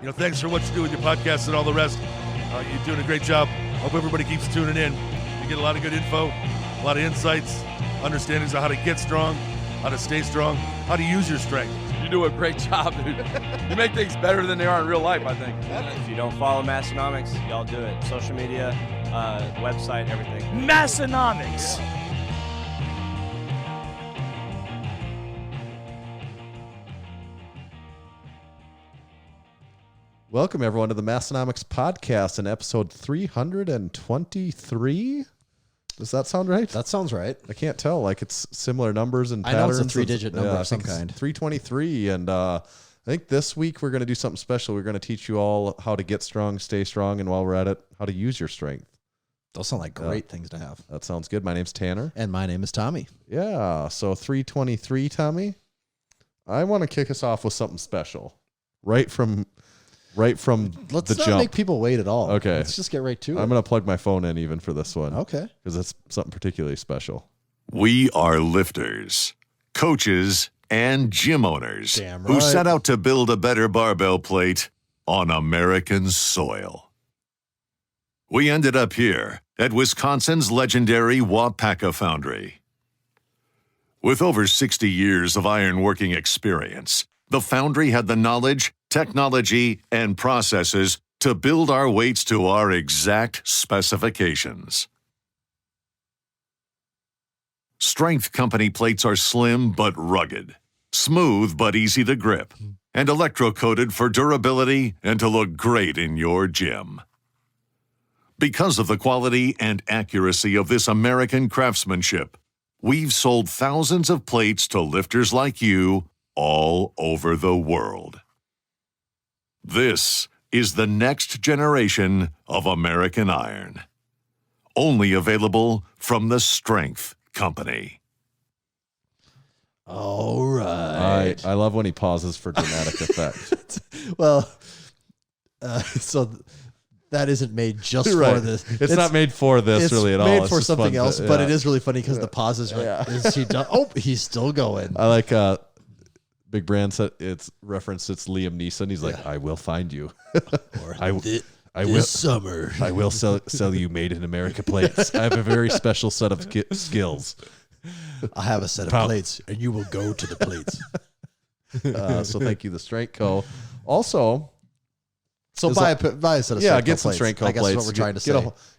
Thanks for what you do with your podcast and all the rest. You're doing a great job. Hope everybody keeps tuning in. You get a lot of good info, a lot of insights, understandings of how to get strong, how to stay strong, how to use your strength. You do a great job, dude. You make things better than they are in real life, I think. If you don't follow Massenomics, y'all do it. Social media, website, everything. Massenomics. Welcome, everyone, to the Massenomics podcast in episode 323. Does that sound right? That sounds right. I can't tell. Like, it's similar numbers and I patterns. know it's a three-digit number of some kind. 323, and I think this week we're going to do something special. We're going to teach you all how to get strong, stay strong, and while we're at it, how to use your strength. Those sound like great things to have. That sounds good. My name's Tanner. And my name is Tommy. Yeah, so 323, Tommy. I want to kick us off with something special. Right from Let's the not jump. make people wait at all. Okay. Let's just get right to it. I'm going to plug my phone in even for this one. Okay. Because it's something particularly special. We are lifters, coaches, and gym owners Damn who right. set out to build a better barbell plate on American soil. We ended up here at Wisconsin's legendary Wapaka Foundry. With over 60 years of ironworking experience, the foundry had the knowledge, technology, and processes to build our weights to our exact specifications. Strength Company plates are slim but rugged, smooth but easy to grip, and electrocoated for durability and to look great in your gym. Because of the quality and accuracy of this American craftsmanship, we've sold thousands of plates to lifters like you all over the world. This is the next generation of American iron. Only available from the Strength Company. All right. I love when he pauses for dramatic effect. Well, so that isn't made just Right. for this. It's not made for this really at all. It's made It's for just something fun to- else, but yeah. it is really funny because the pauses are like, is he done? Oh, he's still going. I like Big Brand said it's referenced. It's Liam Neeson. He's like, I will find you. I will summer. I will sell you made in America plates. I have a very special set of skills. I have a set of plates, and you will go to the plates. So thank you, the Strength Co. Also, So buy a set of get Strength some plates. Strength Co. I guess plates. is what we're trying to say.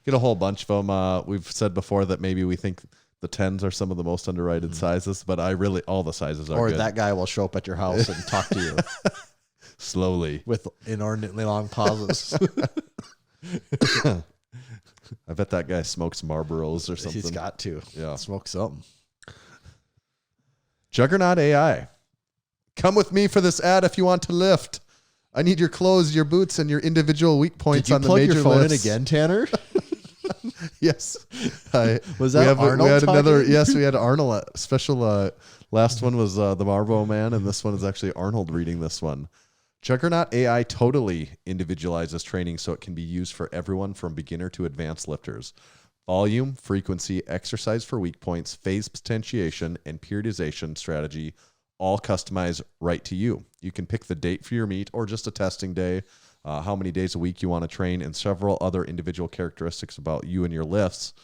Get a whole bunch of them. We've said before that maybe we think the 10s are some of the most underrated sizes, but all the sizes are Or good. that guy will show up at your house and talk to you Slowly. with inordinately long pauses. I bet that guy smokes Marlboros or something. He's got to. Yeah. Smoke something. Juggernaut AI. Come with me for this ad if you want to lift. I need your clothes, your boots, and your individual weak points Did you on the plug major your phone lifts. in again, Tanner? Yes. Was that Arnold We had another. talking? Yes, we had Arnold. Special. Last one was the Marlboro Man, and this one is actually Arnold reading this one. Juggernaut AI totally individualizes training so it can be used for everyone from beginner to advanced lifters. Volume, frequency, exercise for weak points, phase potentiation, and periodization strategy all customized right to you. You can pick the date for your meet or just a testing day, how many days a week you want to train, and several other individual characteristics about you and your lifts.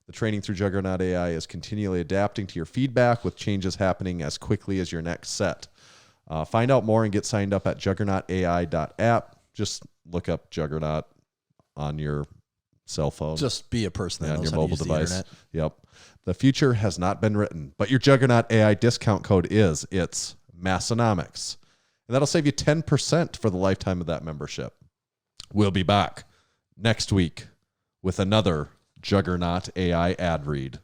The training through Juggernaut AI is continually adapting to your feedback with changes happening as quickly as your next set. Find out more and get signed up at juggernautai.app. Just look up Juggernaut on your cell phone. Just be a person that on knows your how to mobile use the device. internet. Yep. The future has not been written, but your Juggernaut AI discount code it's Massenomics. And that'll save you 10% for the lifetime of that membership. We'll be back next week with another Juggernaut AI ad read.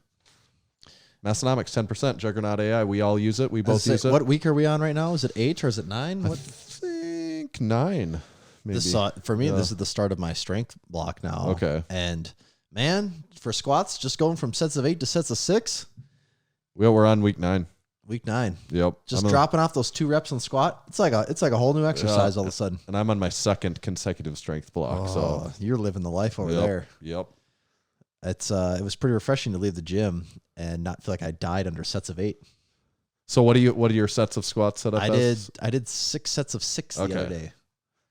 Massenomics 10%, Juggernaut AI. We all use it. We both use it. What week are we on right now? Is it 8 or is it 9? I think 9. Maybe. For me, this is the start of my strength block now. Okay. And man, for squats, just going from sets of 8 to sets of 6. Well, we're on week 9. Week 9. Yep. Just dropping off those 2 reps on squat. It's like a whole new exercise all of a sudden. And I'm on my second consecutive strength block. So you're living the life over there. Yep. It was pretty refreshing to leave the gym and not feel like I died under sets of 8. So what are your sets of squats set up? I did 6 sets of 6 the other day.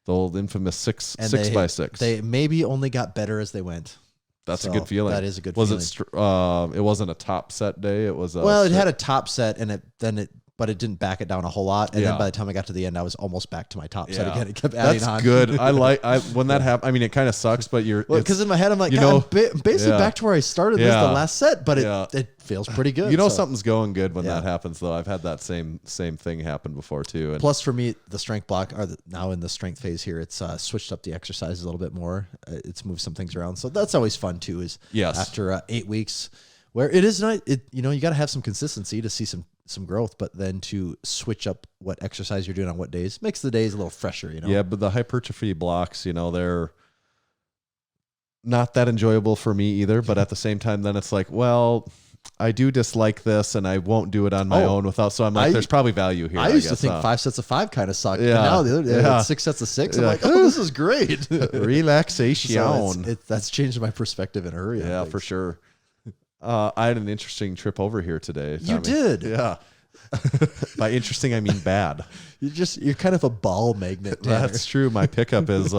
The old infamous six And 6x6. They maybe only got better as they went. That's a So good feeling. That is a good was feeling. It wasn't a top set day. It was Well, it had a top set, and but it didn't back it down a whole lot. And Yeah. then by the time I got to the end, I was almost back to my top set Yeah. again. It kept adding That's on. good. When that happened. I mean, it kind of sucks, but Because in my head, I'm like, you God, know, I'm basically yeah. back to where I started. This is Yeah. the last set, but Yeah. it feels pretty good. you know so. something's going good when Yeah. that happens, though. I've had that same thing happen before too. And Plus, for me, the strength block, now in the strength phase here, it's switched up the exercise a little bit more. It's moved some things around. So that's always fun, too, is Yes. after 8 weeks, where it is nice, you got to have some consistency to see some growth, but then to switch up what exercise you're doing on what days makes the days a little fresher, Yeah, but the hypertrophy blocks, they're not that enjoyable for me either. But at the same time, then it's like, well, I do dislike this, and I won't do it on my own without. So I'm like, there's probably value here. I used to guess, think 5 sets of 5 kind of sucked. Yeah. But now the other day, Yeah. 6 sets of 6. I'm Yeah. like, oh, this is great. relaxation. So that's changed my perspective in a hurry. on Yeah, things. for sure. I had an interesting trip over here today. You Tommy. did. Yeah. By interesting, I mean bad. You're kind of a ball magnet, Tanner. That's true. My pickup is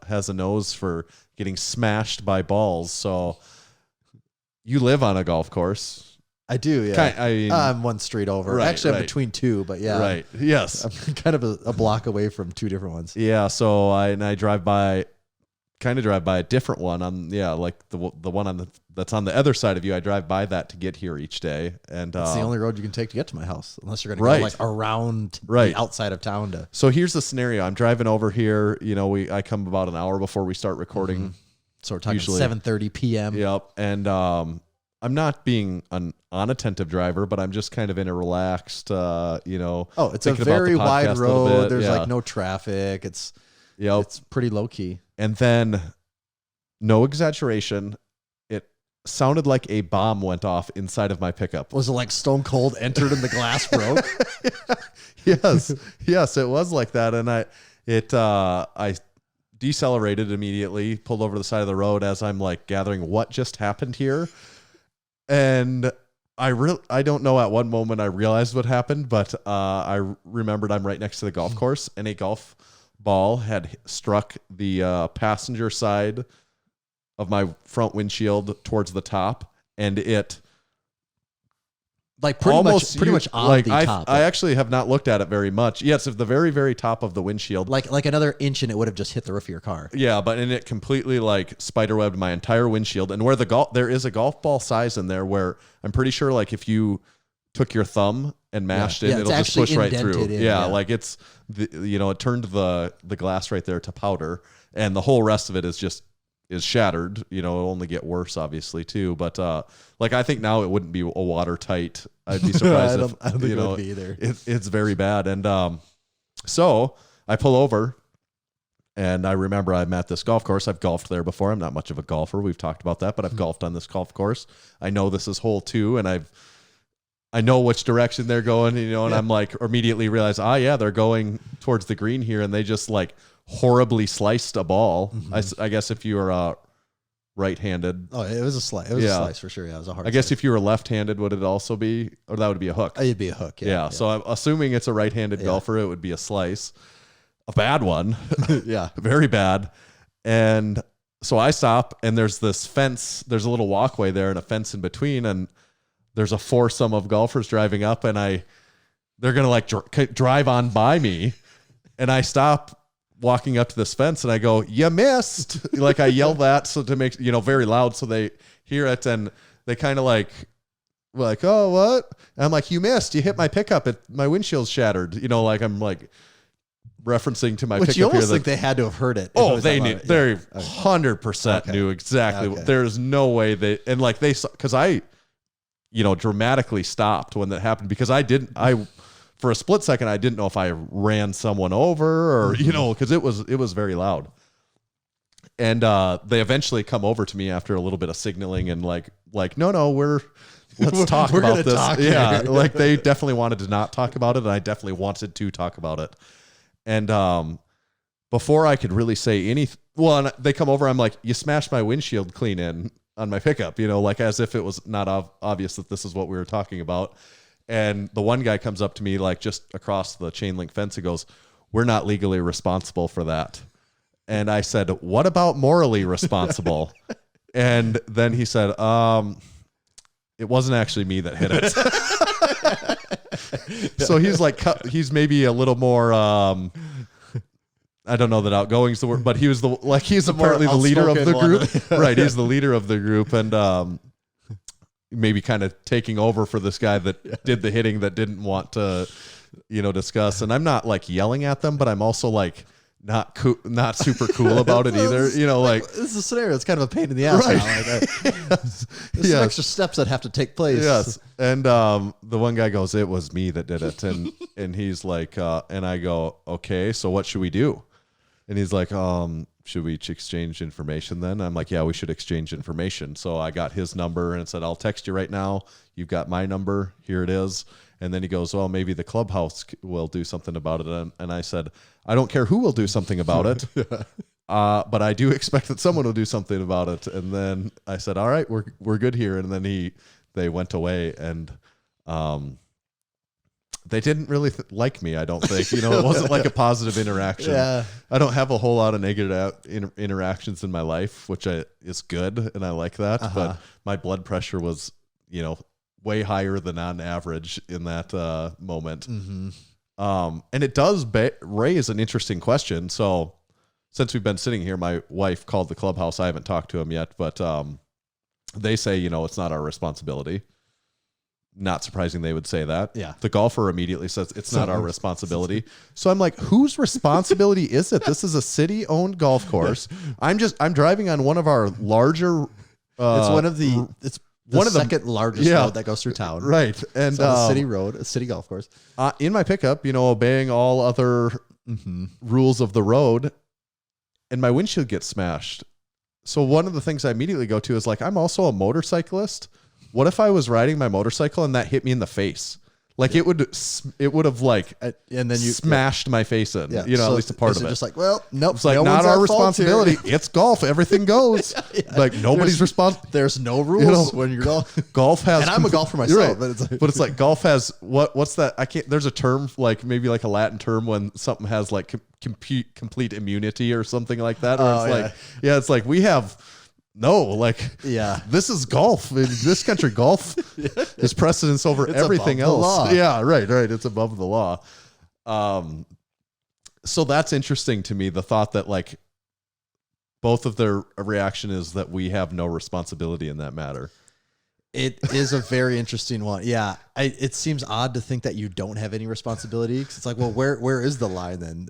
has a nose for getting smashed by balls. So you live on a golf course. I do, yeah. I mean, I'm one street over. Right, Actually, I'm right. between two, but yeah. Right. Yes. I'm kind of a block away from two different ones. Yeah. So I drive by a different one like the one that's on the other side of you. I drive by that to get here each day, and It's the only road you can take to get to my house, unless you're going to Right. go like around Right. the outside of town to. So here's the scenario. I'm driving over here. I come about an hour before we start recording. So we're talking Usually. 7:30 p.m. Yep. And I'm not being an unattentive driver, but I'm just kind of in a relaxed, Oh, it's a thinking about the very podcast wide a little road. bit. There's Yeah. like no traffic. It's Yep. pretty low key. And then, no exaggeration, it sounded like a bomb went off inside of my pickup. Was it like Stone Cold entered and the glass broke? Yes, it was like that. And I decelerated immediately, pulled over to the side of the road as I'm like gathering what just happened here. And I don't know at what moment I realized what happened, but I remembered I'm right next to the golf course, and a golf ball had struck the passenger side of my front windshield towards the top, and it Like pretty much on like the I, top. I actually have not looked at it very much. Yes, at the very, very top of the windshield. like another inch and it would have just hit the roof of your car. Yeah, and it completely like spiderwebbed my entire windshield. And where there is a golf ball size in there where I'm pretty sure like if you took your thumb and mashed Yeah, it, it's it'll just push actually right through. indented in, Yeah, yeah. like it turned the glass right there to powder, and the whole rest of it is shattered. It'll only get worse, obviously, too. But like I think now it wouldn't be a watertight. I'd be surprised I don't think it would be either. It's very bad. And so I pull over, and I remember I'm at this golf course. I've golfed there before. I'm not much of a golfer. We've talked about that, but I've golfed on this golf course. I know this is hole 2, and I know which direction they're going, and I'm like immediately realize, they're going towards the green here, and they just like horribly sliced a ball. I guess if you were right-handed, Oh, it was a slice. It was a slice for sure. Yeah, it was a hard. I guess slice. if you were left-handed, would it also be, or that would be a hook? It'd be a hook. Yeah. So I'm assuming it's a right-handed golfer. It would be a slice, a bad one, yeah. very bad. And so I stop, and there's this fence. There's a little walkway there and a fence in between, and there's a foursome of golfers driving up, and they're gonna like drive on by me, and I stop walking up to this fence, and I go, "You missed!" Like I yell that so to make very loud so they hear it, and they kind of like, "Oh, what?" And I'm like, "You missed! You hit my pickup. My windshield's shattered." Like I'm like referencing to my Which pickup you almost here. think they had to have heard it. Oh, they knew. They Yeah. 100% knew exactly. Okay. There's no way they saw, because I, dramatically stopped when that happened, because for a split second, I didn't know if I ran someone over or, because it was very loud. And they eventually come over to me after a little bit of signaling and like, no, let's talk We're about gonna this. talk Yeah. here. Like they definitely wanted to not talk about it, and I definitely wanted to talk about it. And before I could really say anything, and they come over, I'm like, "You smashed my windshield clean in on my pickup," like as if it was not obvious that this is what we were talking about. And the one guy comes up to me, like just across the chain link fence, and goes, "We're not legally responsible for that." And I said, what about morally responsible? And then he said, it wasn't actually me that hit it. So he's like, he's maybe a little more, I don't know that outgoing is the word, but he was he's apparently the leader of the group. Right. He's the leader of the group. And maybe kind of taking over for this guy that did the hitting that didn't want to, discuss. And I'm not like yelling at them, but I'm also like, not super cool about it either. This is a scenario. It's kind of a pain in the ass. Right. Now. There's some extra steps that have to take place. Yes. And the one guy goes, it was me that did it. And he's like, and I go, okay, so what should we do? And he's like, should we exchange information then? I'm like, yeah, we should exchange information. So I got his number and said, I'll text you right now. You've got my number. Here it is. And then he goes, well, maybe the clubhouse will do something about it. And I said, I don't care who will do something about it, but I do expect that someone will do something about it. And then I said, all right, we're good here. And then they went away, and they didn't really like me, I don't think. It wasn't like a positive interaction. Yeah. I don't have a whole lot of negative interactions in my life, which is good, and I like that. But my blood pressure was, way higher than on average in that moment. Mm-hmm. And it does raise an interesting question. So since we've been sitting here, my wife called the clubhouse. I haven't talked to him yet, but they say, it's not our responsibility. Not surprising they would say that. Yeah. The golfer immediately says it's not our responsibility. So I'm like, whose responsibility is it? This is a city-owned golf course. I'm driving on one of our larger. It's one of the second largest road that goes through town. Right. And a city road, a city golf course. In my pickup, obeying all other rules of the road, and my windshield gets smashed. So one of the things I immediately go to is like, I'm also a motorcyclist. What if I was riding my motorcycle and that hit me in the face? Like it would have like and then you smashed my face in, so at least a part of it. Just like, well, nope. It's like not our responsibility. It's golf. Everything goes. Like nobody's responsible. There's no rules when you're golf has. And I'm a golfer myself, right. But it's like golf has what's that? I can't. There's a term like maybe like a Latin term when something has like complete immunity or something like that. Or it's like we have. No, this is golf. In this country, golf is precedence over everything else. Law. Yeah, right. It's above the law. So that's interesting to me, the thought that like both of their reaction is that we have no responsibility in that matter. It is a very interesting one. Yeah. It seems odd to think that you don't have any responsibility. 'Cause it's like, well, where is the line then?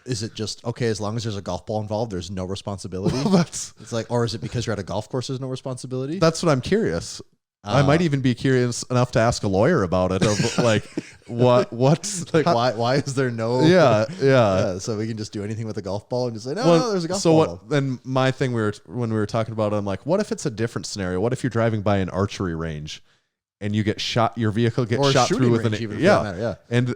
Is it just, okay, as long as there's a golf ball involved, there's no responsibility? Well, it's like, or is it because you're at a golf course, there's no responsibility? That's what I'm curious. I might even be curious enough to ask a lawyer about it. Of like, what's like, why is there no? Yeah. So we can just do anything with a golf ball and just say, no, there's a golf ball. So then my thing when we were talking about it, I'm like, what if it's a different scenario? What if you're driving by an archery range and you get shot, your vehicle gets shot through with an, And do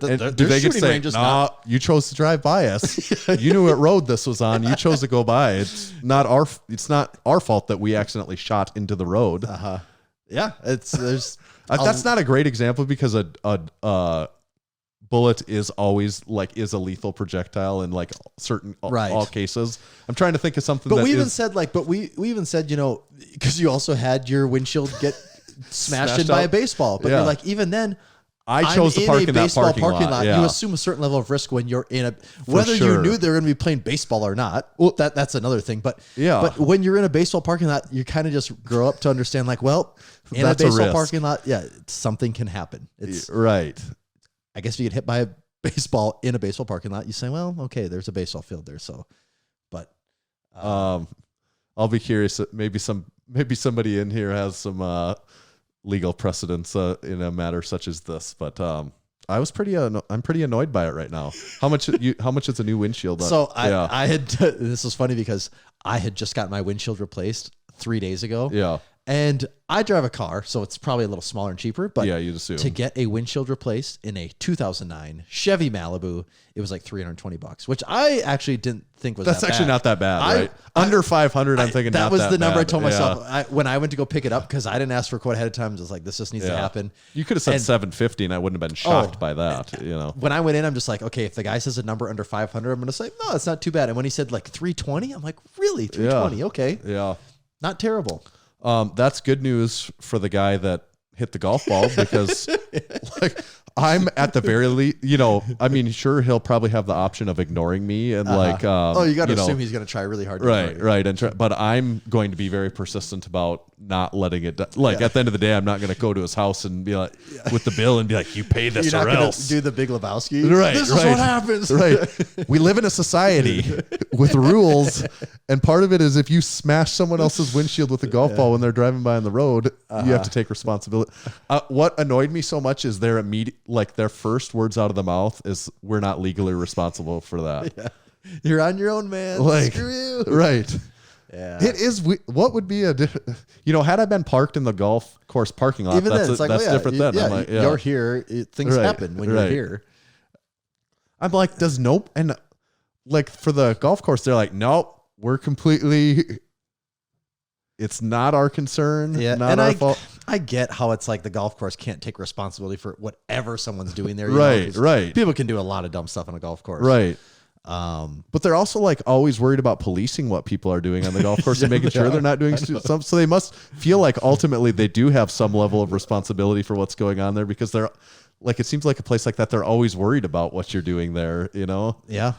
they get to say, nah, you chose to drive by us. You knew what road this was on. You chose to go by. It's not our fault that we accidentally shot into the road. Yeah, there's that's not a great example because a bullet is always is a lethal projectile in like certain all cases. I'm trying to think of something. But we even said because you also had your windshield get smashed in by a baseball. But you're like, even then, I chose to park in that parking lot. You assume a certain level of risk when you're in whether you knew they were going to be playing baseball or not. Well, that's another thing. But when you're in a baseball parking lot, you kind of just grow up to understand in a baseball parking lot, something can happen. It's right. I guess if you get hit by a baseball in a baseball parking lot, you say, well, okay, there's a baseball field there. So, but I'll be curious. Maybe somebody in here has some legal precedence in a matter such as this, but I'm pretty annoyed by it right now. How much is a new windshield? So I had this was funny because I had just got my windshield replaced 3 days ago. Yeah. And I drive a car, so it's probably a little smaller and cheaper. But yeah, you'd assume. To get a windshield replaced in a 2009 Chevy Malibu, it was like $320, which I actually didn't think was That's actually not that bad, right? Under 500, I'm thinking that not was that the number bad. I told myself when I went to go pick it up, because I didn't ask for a quote ahead of time. I was just like, this just needs to happen. You could have said 750, and I wouldn't have been shocked by that. You know, when I went in, I'm just like, okay, if the guy says a number under 500, I'm going to say, no, it's not too bad. And when he said like 320, I'm like, really? 320? Yeah. Okay. Yeah. Not terrible. That's good news for the guy that hit the golf ball, because like I'm at the very least, you know, I mean, sure, he'll probably have the option of ignoring me and like, you got to assume he's going to try really hard. Right. And but I'm going to be very persistent about not letting it, at the end of the day, I'm not going to go to his house and be like, with the bill and be like, you pay this You're or not else. do the Big Lebowski. Right. This is what happens. Right. We live in a society with rules. And part of it is if you smash someone else's windshield with a golf ball when they're driving by on the road, you have to take responsibility. What annoyed me so much is their first words out of the mouth is, we're not legally responsible for that. Yeah. You're on your own, man. Like, screw you. Right. Yeah. It is. What would be had I been parked in the golf course parking lot, Even then, it's like, that's different then. Yeah, I'm like, you're here. Things happen when you're here. I'm like, and like for the golf course, they're like, nope, we're completely, it's not our concern. Yeah. Not our fault. I get how it's like the golf course can't take responsibility for whatever someone's doing there. Right. People can do a lot of dumb stuff on a golf course. Right. But they're also like always worried about policing what people are doing on the golf course and making sure they're not doing some. So they must feel like ultimately they do have some level of responsibility for what's going on there, because they're like, it seems like a place like that, they're always worried about what you're doing there, you know? Yeah.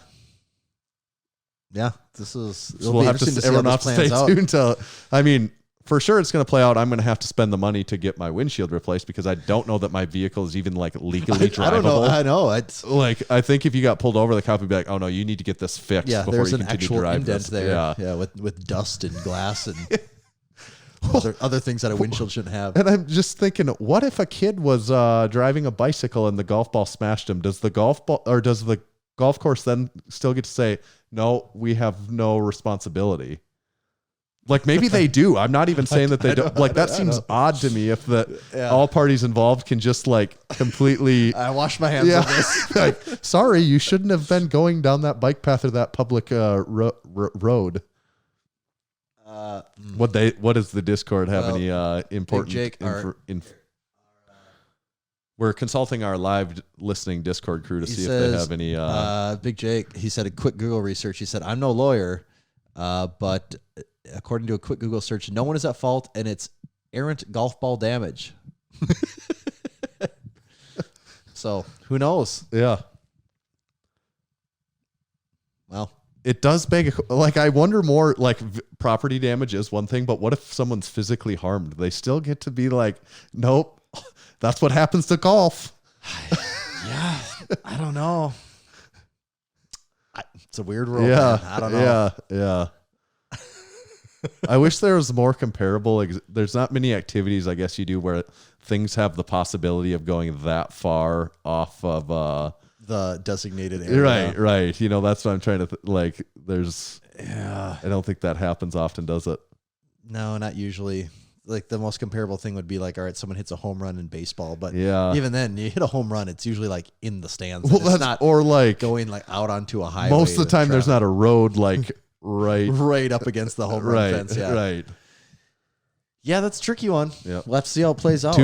Yeah. This is, So we'll have to, everyone have to stay tuned to, I mean, for sure it's going to play out. I'm going to have to spend the money to get my windshield replaced, because I don't know that my vehicle is even like legally drivable. I don't know. I know. It's like, I think if you got pulled over, the cop would be like, oh no, you need to get this fixed before there's you an continue actual to drive indent this. there. Yeah. With dust and glass and other things that a windshield shouldn't have. And I'm just thinking, what if a kid was driving a bicycle and the golf ball smashed him? Does the golf course then still get to say, no, we have no responsibility? Like maybe they do. I'm not even saying that they don't. Like that seems odd to me. If all parties involved can just like completely. I wash my hands of this. Like, sorry, you shouldn't have been going down that bike path or that public road. What does the Discord have any important? Jake, we're consulting our live listening Discord crew to see if they have any. Big Jake, he said a quick Google research. He said, I'm no lawyer, but according to a quick Google search, no one is at fault, and it's errant golf ball damage. So who knows? Yeah. Well, it does beg I wonder more, like property damage is one thing, but what if someone's physically harmed? They still get to be like, nope, that's what happens to golf. Yeah, I don't know. It's a weird world. Yeah, man. I don't know. Yeah. I wish there was more comparable. There's not many activities, I guess, you do where things have the possibility of going that far off of the designated area. Right. You know, that's what I'm trying to there's. Yeah. I don't think that happens often, does it? No, not usually. Like the most comparable thing would be like, all right, someone hits a home run in baseball, but even then, you hit a home run, it's usually like in the stands. Well, it's not or like going like out onto a highway. Most of the time, there's not a road like right up against the home run fence. Yeah, right. Yeah, that's a tricky one. Yeah, we'll have to see how it plays out.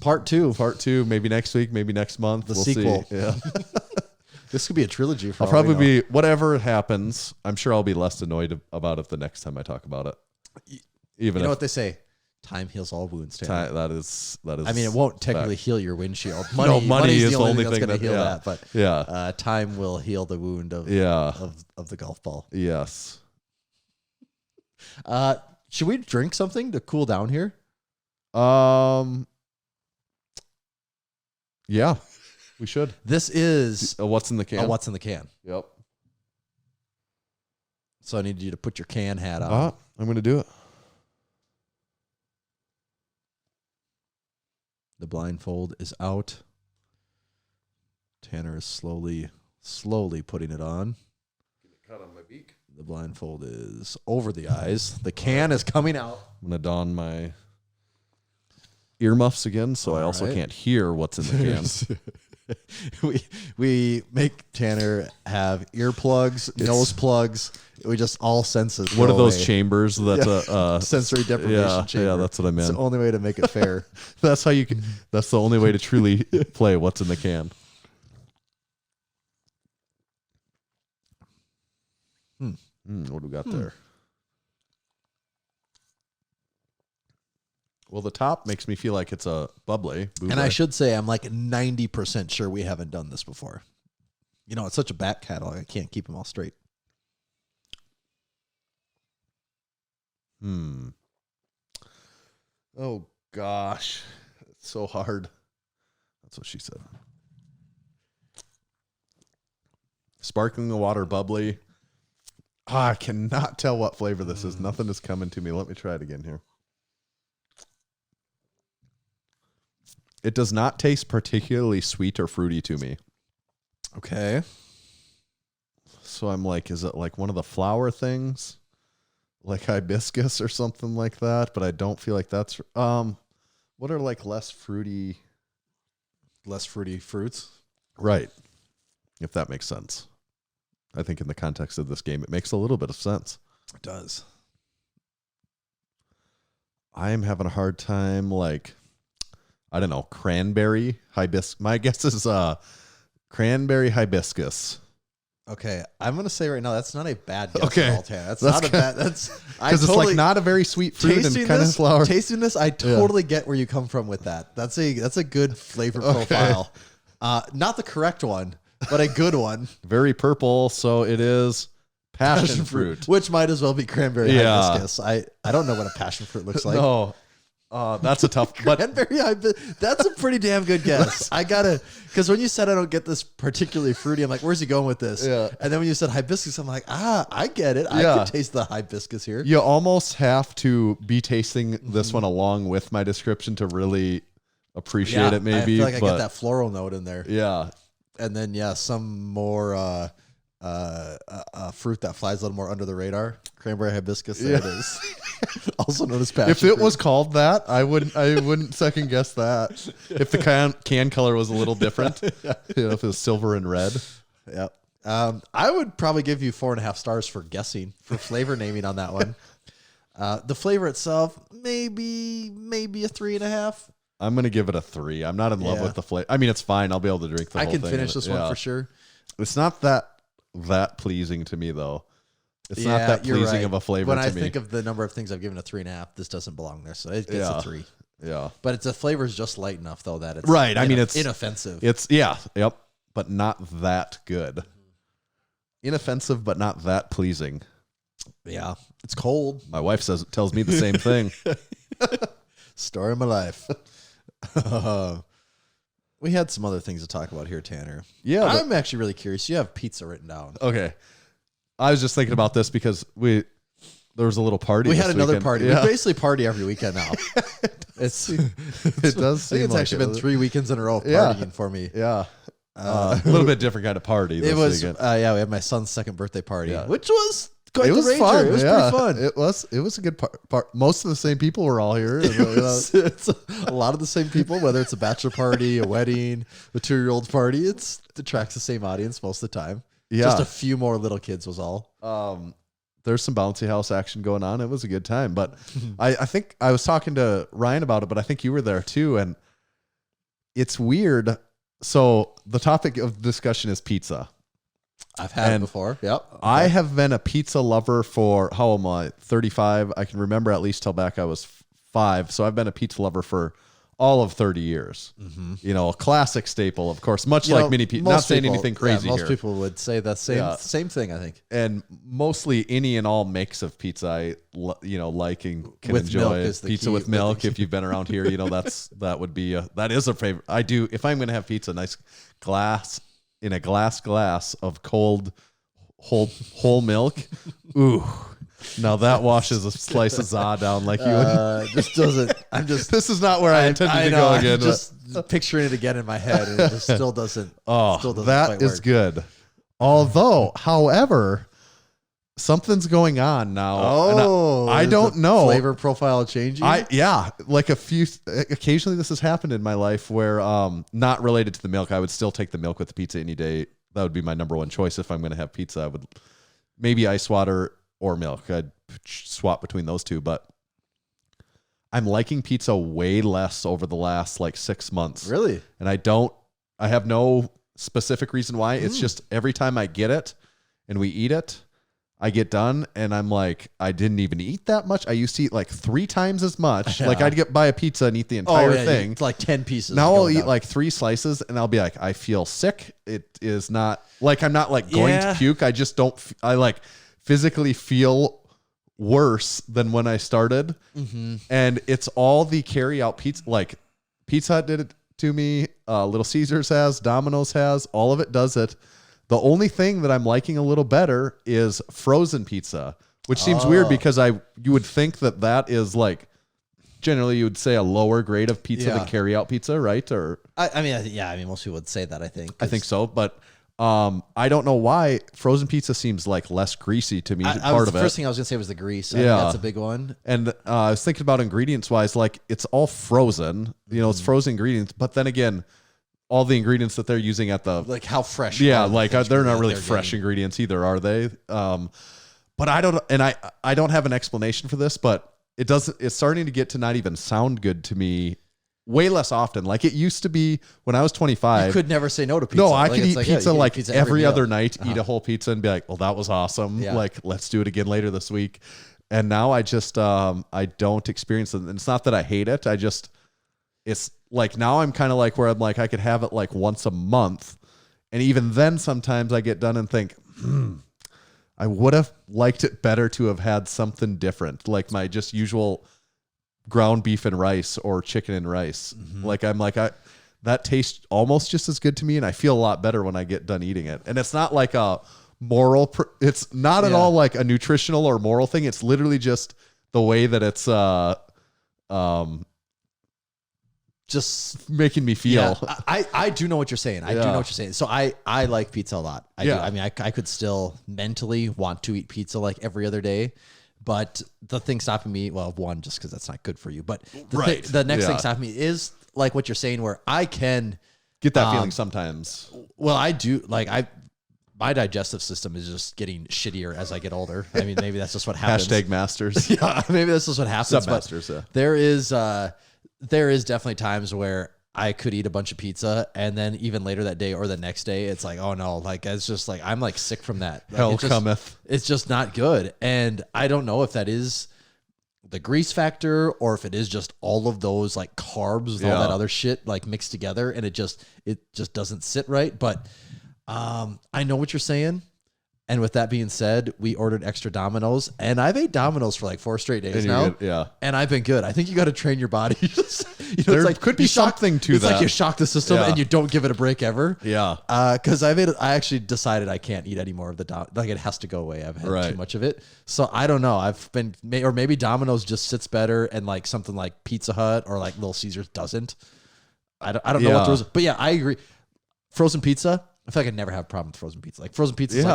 Part two, maybe next week, maybe next month. The sequel. See. Yeah. This could be a trilogy. I'll probably be whatever happens. I'm sure I'll be less annoyed about it the next time I talk about it. Even you know what they say. Time heals all wounds. That is. I mean, it won't technically heal your windshield. Money is the only thing that's going to heal that. But time will heal the wound of the golf ball. Yes. Should we drink something to cool down here? Yeah, we should. This is what's in the can. What's in the can? Yep. So I need you to put your can hat on. I'm going to do it. The blindfold is out. Tanner is slowly putting it on. Cut on my beak. The blindfold is over the eyes. The can is coming out. I'm going to don my earmuffs again, so I also can't hear what's in the can. we make Tanner have earplugs, nose plugs. We just all senses. What are those away. chambers? That's a sensory deprivation chamber. Yeah, that's what I meant. It's the only way to make it fair. That's how you can. That's the only way to truly play what's in the can. What do we got there? Well, the top makes me feel like it's a bubbly. And I should say, I'm like 90% sure we haven't done this before. You know, it's such a back catalog. I can't keep them all straight. Oh, gosh. It's so hard. That's what she said. Sparkling water bubbly. I cannot tell what flavor this is. Nothing is coming to me. Let me try it again here. It does not taste particularly sweet or fruity to me. Okay. So I'm like, is it like one of the flower things? Like hibiscus or something like that? But I don't feel like that's... what are like less fruity fruits? Right. If that makes sense. I think in the context of this game, it makes a little bit of sense. It does. I am having a hard time, like, I don't know, cranberry hibiscus. My guess is cranberry hibiscus. Okay, I'm gonna say right now that's not a bad guess Okay. at all, Tanner. That's not a bad. That's because it's like not a very sweet fruit and kind of flower. Tasting this, I totally get where you come from with that. That's a good flavor profile. Not the correct one, but a good one. Very purple, so it is passion fruit, which might as well be cranberry hibiscus. I don't know what a passion fruit looks like. No. That's a tough cranberry hibiscus. That's a pretty damn good guess. I gotta, because when you said I don't get this particularly fruity, I'm like, where's he going with this? Yeah. And then when you said hibiscus, I'm like, I get it. I can taste the hibiscus here. You almost have to be tasting this one along with my description to really appreciate it. Maybe I feel like I get that floral note in there. Yeah. And then some more fruit that flies a little more under the radar. Cranberry hibiscus. There it is. Also known as passion If it fruit. was called that, I wouldn't second guess that. If the can color was a little different, if it was silver and red. Yep. I would probably give you 4.5 stars for guessing, for flavor naming on that one. The flavor itself, maybe a 3.5. I'm gonna give it a 3. I'm not in love with the flavor. I mean, it's fine. I'll be able to drink the whole thing. I can finish this one for sure. It's not that pleasing to me though. It's not that pleasing of a flavor when to I me. think of the number of things I've given a 3.5, this doesn't belong there, so it gets a 3. Yeah, but it's the flavor is just light enough though that it's right. I mean, it's inoffensive. But not that good. Inoffensive, but not that pleasing. Yeah, it's cold. My wife tells me the same thing. Story of my life. We had some other things to talk about here, Tanner. Yeah, I'm actually really curious. You have pizza written down. Okay. I was just thinking about this because there was a little party. We had another weekend. party. Yeah. We basically party every weekend now. It does seem it's like actually been 3 weekends in a row of Yeah. partying for me. Yeah. A little bit different kind of party. It was, weekend. we had my son's second birthday party, which was quite it was the rager. fun. It was pretty fun. It was a good part. Most of the same people were all here. It's a lot of the same people, whether it's a bachelor party, a wedding, a 2-year-old party. It attracts the same audience most of the time. Yeah. Just a few more little kids was all. There's some bouncy house action going on. It was a good time. But I think I was talking to Ryan about it, but I think you were there too. And it's weird. So the topic of discussion is pizza. I've had it before. Yep. Okay. I have been a pizza lover for, how am I? 35. I can remember at least till back I was 5. So I've been a pizza lover for all of 30 years. Mm-hmm. You know, a classic staple, of course, much like many people. Not saying anything crazy most here. people would say that same thing, I think. And mostly any and all makes of pizza I like and can with enjoy. Milk is the Pizza key. with milk. If you've been around here, that is a favorite. I do, if I'm going to have pizza, nice glass of cold whole milk. Ooh. Now that washes a slice of za down like you would. This doesn't. This is not where I intended to go again. I'm just picturing it again in my head, and it just still doesn't. Oh, still doesn't that quite is work. good. However, something's going on now. Oh, I don't know. Flavor profile changing. Like occasionally this has happened in my life where not related to the milk. I would still take the milk with the pizza any day. That would be my number one choice if I'm going to have pizza. I would maybe ice water or milk. I'd swap between those two, but I'm liking pizza way less over the last like 6 months. Really? And I have no specific reason why. It's just every time I get it and we eat it, I get done and I'm like, I didn't even eat that much. I used to eat like 3 times as much. Yeah. Like I'd buy a pizza and eat the entire thing. It's like 10 pieces. Now I'll eat like 3 slices and I'll be like, I feel sick. It is not like I'm not like going to puke. I just don't. I like physically feel worse than when I started. Mm-hmm. And it's all the carry out pizza. Like Pizza Hut did it to me. Little Caesars has, Domino's has, all of it does it. The only thing that I'm liking a little better is frozen pizza, which seems weird because you would think that is like generally you would say a lower grade of pizza than carry out pizza, right? Or I mean, most people would say that. I think so, but I don't know why frozen pizza seems like less greasy to me. The first thing I was gonna say was the grease. I think that's a big one. And I was thinking about ingredients wise, like it's all frozen. You know, it's frozen ingredients, but then again, all the ingredients that they're using at the like how fresh. Yeah, like they're not really fresh ingredients either, are they? But I don't, and I don't have an explanation for this, but it's starting to get to not even sound good to me. Way less often. Like it used to be when I was 25. You could never say no to pizza. No, I could eat pizza like pizza every other night, eat a whole pizza and be like, well, that was awesome. Yeah. Like, let's do it again later this week. And now I just, I don't experience it. And it's not that I hate it. It's like now I'm kind of like where I'm like, I could have it like once a month. And even then sometimes I get done and think, I would have liked it better to have had something different. Like my just usual ground beef and rice or chicken and rice. Mm-hmm. Like I'm like, that tastes almost just as good to me. And I feel a lot better when I get done eating it. And it's not like a moral, it's not at all like a nutritional or moral thing. It's literally just the way that it's, just making me feel. Yeah, I do know what you're saying. I do know what you're saying. So I like pizza a lot. I do. I mean, I could still mentally want to eat pizza like every other day. But the thing stopping me, well, one, just because that's not good for you. But the next thing stopping me is like what you're saying, where I can get that feeling sometimes. Well, I do. Like my digestive system is just getting shittier as I get older. I mean, maybe that's just what happens. #masters. Yeah, maybe that's just what happens. Submasters. Yeah. There is definitely times where I could eat a bunch of pizza and then even later that day or the next day, it's like, oh no, like it's just like, I'm like sick from that. Like, Hell cometh. It's just not good. And I don't know if that is the grease factor or if it is just all of those like carbs with all that other shit like mixed together and it just doesn't sit right. But I know what you're saying. And with that being said, we ordered extra Domino's, and I've ate Domino's for like 4 straight days now. And I've been good. I think you got to train your body. There like, could be something to that. It's like you shock the system and you don't give it a break ever. Yeah. Because I actually decided I can't eat any more of the like it has to go away. I've had too much of it. So I don't know. Or maybe Domino's just sits better, and like something like Pizza Hut or like Little Caesars doesn't. I don't know what there was, but yeah, I agree. Frozen pizza. I feel like I never have a problem with frozen pizza. Like frozen pizza is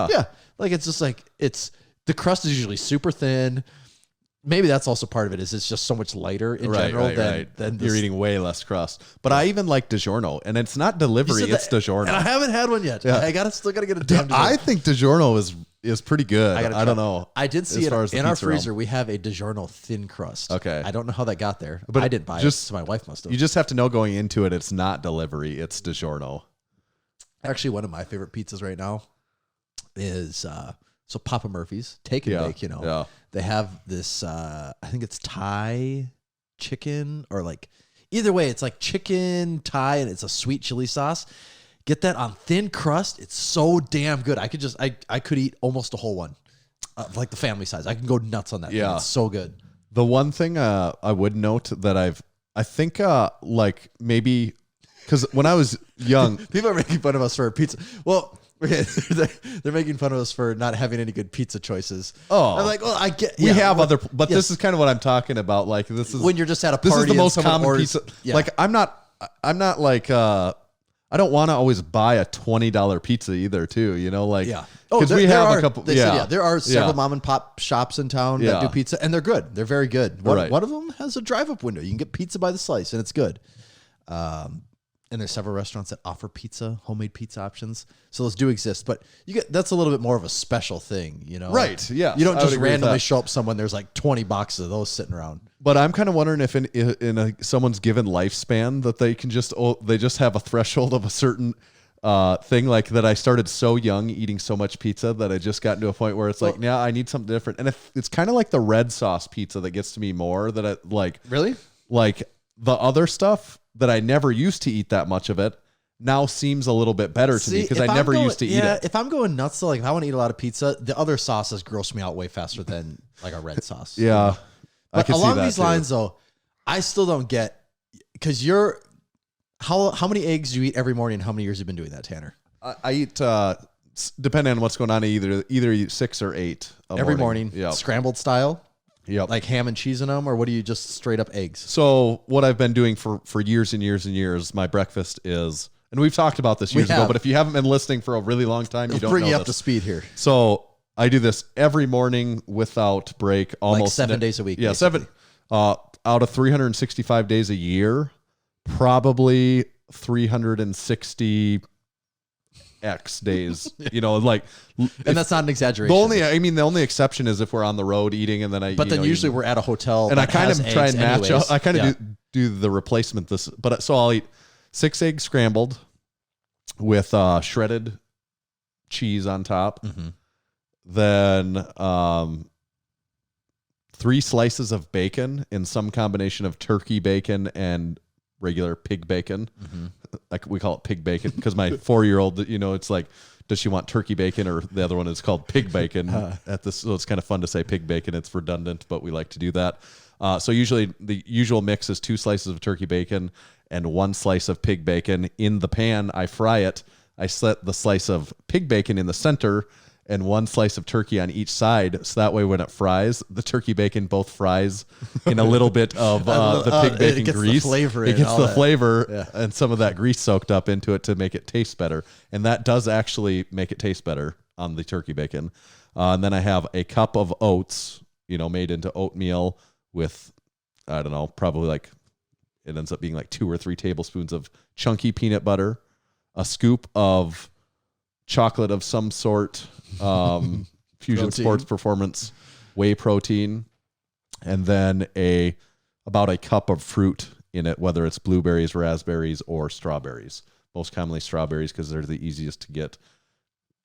like it's just like the crust is usually super thin. Maybe that's also part of it is it's just so much lighter in general than you're eating way less crust. But I even like DiGiorno, and it's not delivery, it's DiGiorno. And I haven't had one yet. Yeah. I still gotta get a damn DiGiorno. I think DiGiorno is pretty good. I don't know. I did see it in our freezer. We have a DiGiorno thin crust. Okay. I don't know how that got there, but I didn't buy it. So my wife must have. You just have to know going into it, it's not delivery, it's DiGiorno. Actually, one of my favorite pizzas right now is so Papa Murphy's Take and Bake. You know, they have this. I think it's Thai chicken or like either way, it's like chicken Thai and it's a sweet chili sauce. Get that on thin crust. It's so damn good. I could eat almost a whole one, like the family size. I can go nuts on that. Yeah, it's so good. The one thing I would note that I think like maybe. Because when I was young, people are making fun of us for pizza. Well, they're making fun of us for not having any good pizza choices. Oh, I'm like, well, I get we have other, but this is kind of what I'm talking about. Like this is when you're just at a party. This is the most common pizza. Yeah. Like I'm not like I I don't want to always buy a $20 pizza either, too. You know, like because we have a couple. There are several mom and pop shops in town that do pizza, and they're good. They're very good. One of them has a drive-up window. You can get pizza by the slice, and it's good. And there's several restaurants that offer pizza, homemade pizza options. So those do exist, but that's a little bit more of a special thing, you know? Right. Yeah. You don't just randomly show up someone. There's like 20 boxes of those sitting around. But I'm kind of wondering if in someone's given lifespan that they can they just have a threshold of a certain thing, like that. I started so young eating so much pizza that I just got to a point where it's like, now I need something different. And if it's kind of like the red sauce pizza that gets to me more, that I like. Really? Like the other stuff that I never used to eat that much of it now seems a little bit better to me because I never used to eat it. If I'm going nuts, though, like if I want to eat a lot of pizza, the other sauces gross me out way faster than like a red sauce. Yeah. But along these lines, though, I still don't get, because how many eggs do you eat every morning and how many years have you been doing that, Tanner? I eat, depending on what's going on, either eat 6 or 8 every morning. Yep. Scrambled style? Yep. Like ham and cheese in them, or what do you just straight up eggs? So what I've been doing for years and years and years, my breakfast is, and we've talked about this years ago, but if you haven't been listening for a really long time, you don't know bring you up this. to speed here. So I do this every morning without break, almost like 7 days a week. Yeah, basically. 7 out of 365 days a year, probably 360 X days, you know, like, and that's not an exaggeration. The only exception is if we're on the road eating, and then usually we're at a hotel, and I kind of try and match up. I kind of yeah. do the replacement so I'll eat 6 eggs scrambled with shredded cheese on top, then 3 slices of bacon in some combination of turkey bacon and regular pig bacon. Like we call it pig bacon because my 4-year-old, you know, it's like, does she want turkey bacon, or the other one is called pig bacon so it's kind of fun to say pig bacon. It's redundant, but we like to do that. So usually the usual mix is 2 slices of turkey bacon and 1 slice of pig bacon. In the pan, I fry it. I set the slice of pig bacon in the center and 1 slice of turkey on each side. So that way when it fries, the turkey bacon both fries in a little bit of the pig bacon grease. It gets the flavor and some of that grease soaked up into it to make it taste better. And that does actually make it taste better on the turkey bacon. And then I have a cup of oats, you know, made into oatmeal with, I don't know, probably like, it ends up being like 2 or 3 tablespoons of chunky peanut butter, a scoop of chocolate of some sort, Fusion protein. Sports Performance whey protein, and then about a cup of fruit in it, whether it's blueberries, raspberries, or strawberries. Most commonly strawberries because they're the easiest to get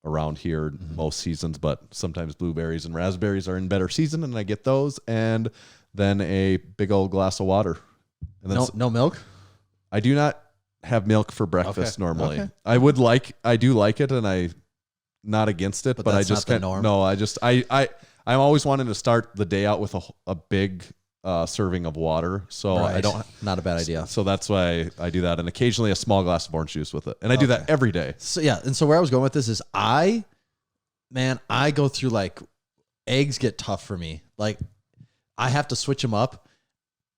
around here most seasons, but sometimes blueberries and raspberries are in better season, and I get those, and then a big old glass of water. And then no milk? I do not have milk for breakfast normally. Okay. I do like it, and I'm not against it, but I just can't. No, I'm always wanting to start the day out with a big serving of water. So I don't. Not a bad idea. So that's why I do that, and occasionally a small glass of orange juice with it, and I do that every day. So yeah, and so where I was going with this is I go through, like, eggs get tough for me. Like, I have to switch them up.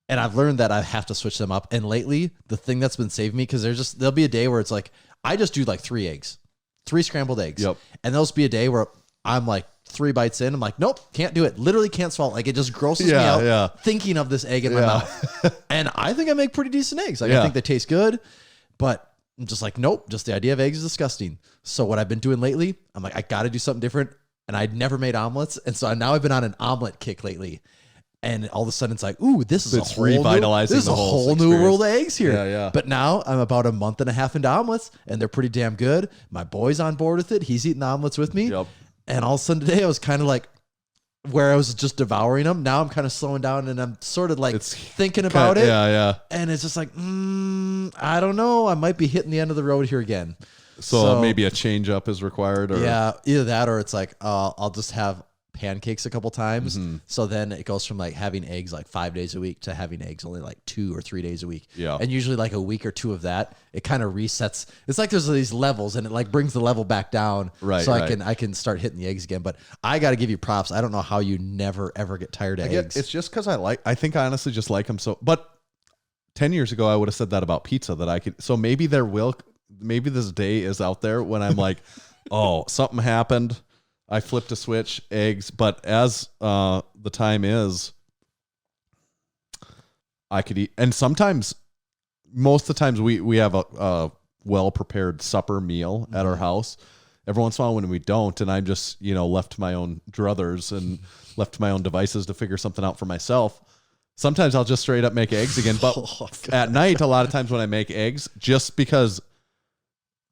And I've learned that I have to switch them up. And lately, the thing that's been saving me, because there'll be a day where it's like, I just do like 3 eggs, 3 scrambled eggs. Yep. And there'll be a day where I'm like 3 bites in. I'm like, nope, can't do it. Literally can't swallow. Like, it just grosses me out thinking of this egg in my mouth. And I think I make pretty decent eggs. Like, I think they taste good, but I'm just like, nope, just the idea of eggs is disgusting. So what I've been doing lately, I'm like, I got to do something different. And I'd never made omelets. And so now I've been on an omelet kick lately. And all of a sudden it's like, ooh, this is a whole new world of eggs here. Yeah. But now I'm about a month and a half into omelets, and they're pretty damn good. My boy's on board with it. He's eating omelets with me. Yep. And all of a sudden today I was kind of like, where I was just devouring them. Now I'm kind of slowing down, and I'm sort of like thinking about it. Yeah. And it's just like, I don't know. I might be hitting the end of the road here again. So maybe a change up is required. Or yeah, either that, or it's like, I'll just have pancakes a couple times. So then it goes from like having eggs like 5 days a week to having eggs only like 2 or 3 days a week. Yeah. And usually like a week or 2 of that, it kind of resets. It's like there's these levels, and it like brings the level back down. Right. So I can start hitting the eggs again. But I got to give you props. I don't know how you never ever get tired of eggs. It's just because I think I honestly just like them so. But 10 years ago, I would have said that about pizza, that I could. So maybe there will. maybe this day is out there when I'm like, oh, something happened. I flipped a switch, eggs. But as the time is, I could eat. And sometimes, most of the times we have a well-prepared supper meal at our house. Every once in a while when we don't, and I'm just, left to my own druthers and left to my own devices to figure something out for myself, sometimes I'll just straight up make eggs again. But at night, a lot of times when I make eggs, just because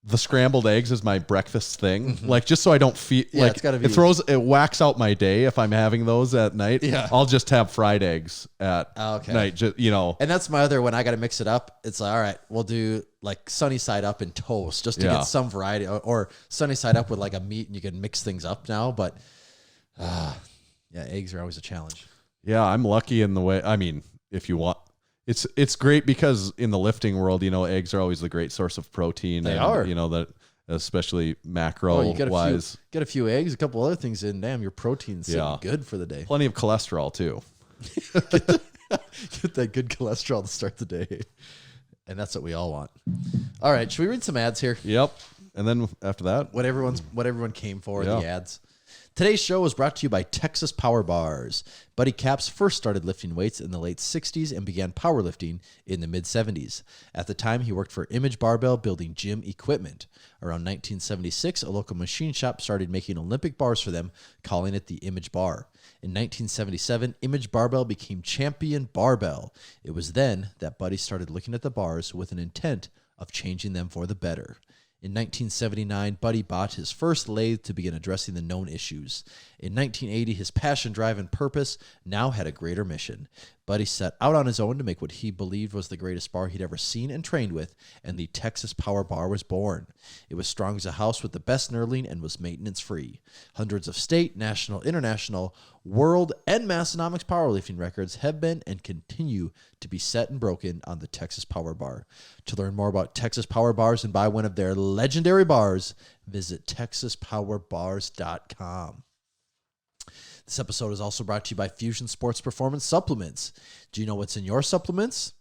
the scrambled eggs is my breakfast thing, like just so I don't feel like it's gotta be. it whacks out my day if I'm having those at night. Yeah. I'll just have fried eggs at night, just, And that's my other, when I got to mix it up, it's like, all right, we'll do like sunny side up and toast just to get some variety, or sunny side up with like a meat, and you can mix things up now. But eggs are always a challenge. Yeah, I'm lucky in the way, I mean, if you want, it's great because in the lifting world, eggs are always the great source of protein. They are. That especially macro wise. Get a few eggs, a couple other things in. Damn, your protein's sitting good for the day. Plenty of cholesterol too. Get that good cholesterol to start the day. And that's what we all want. All right, should we read some ads here? Yep. And then after that, what everyone came for, the ads. Today's show was brought to you by Texas Power Bars. Buddy Capps first started lifting weights in the late 60s and began powerlifting in the mid-70s. At the time, he worked for Image Barbell building gym equipment. Around 1976, a local machine shop started making Olympic bars for them, calling it the Image Bar. In 1977, Image Barbell became Champion Barbell. It was then that Buddy started looking at the bars with an intent of changing them for the better. In 1979, Buddy bought his first lathe to begin addressing the known issues. In 1980, his passion, drive, and purpose now had a greater mission. Buddy set out on his own to make what he believed was the greatest bar he'd ever seen and trained with, and the Texas Power Bar was born. It was strong as a house with the best knurling and was maintenance-free. Hundreds of state, national, international, world, and Massenomics powerlifting records have been and continue to be set and broken on the Texas Power Bar. To learn more about Texas Power Bars and buy one of their legendary bars, visit TexasPowerBars.com. This episode is also brought to you by Fusion Sports Performance Supplements. Do you know what's in your supplements?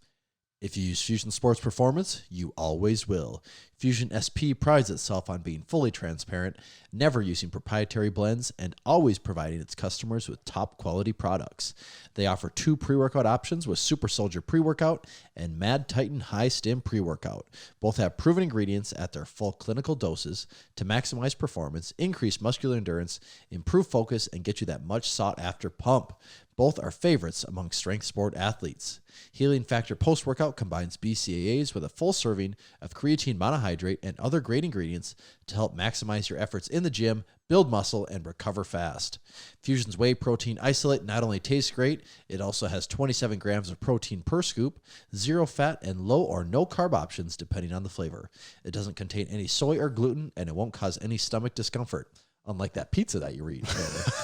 If you use Fusion Sports Performance, you always will. Fusion SP prides itself on being fully transparent, never using proprietary blends, and always providing its customers with top quality products. They offer 2 pre-workout options with Super Soldier Pre-Workout and Mad Titan High Stim Pre-Workout. Both have proven ingredients at their full clinical doses to maximize performance, increase muscular endurance, improve focus, and get you that much sought-after pump. Both are favorites among strength sport athletes. Healing Factor Post-Workout combines BCAAs with a full serving of creatine monohydrate and other great ingredients to help maximize your efforts in the gym, build muscle, and recover fast. Fusion's Whey Protein Isolate not only tastes great, it also has 27 grams of protein per scoop, 0 fat, and low or no carb options depending on the flavor. It doesn't contain any soy or gluten, and it won't cause any stomach discomfort. Unlike that pizza that you eat.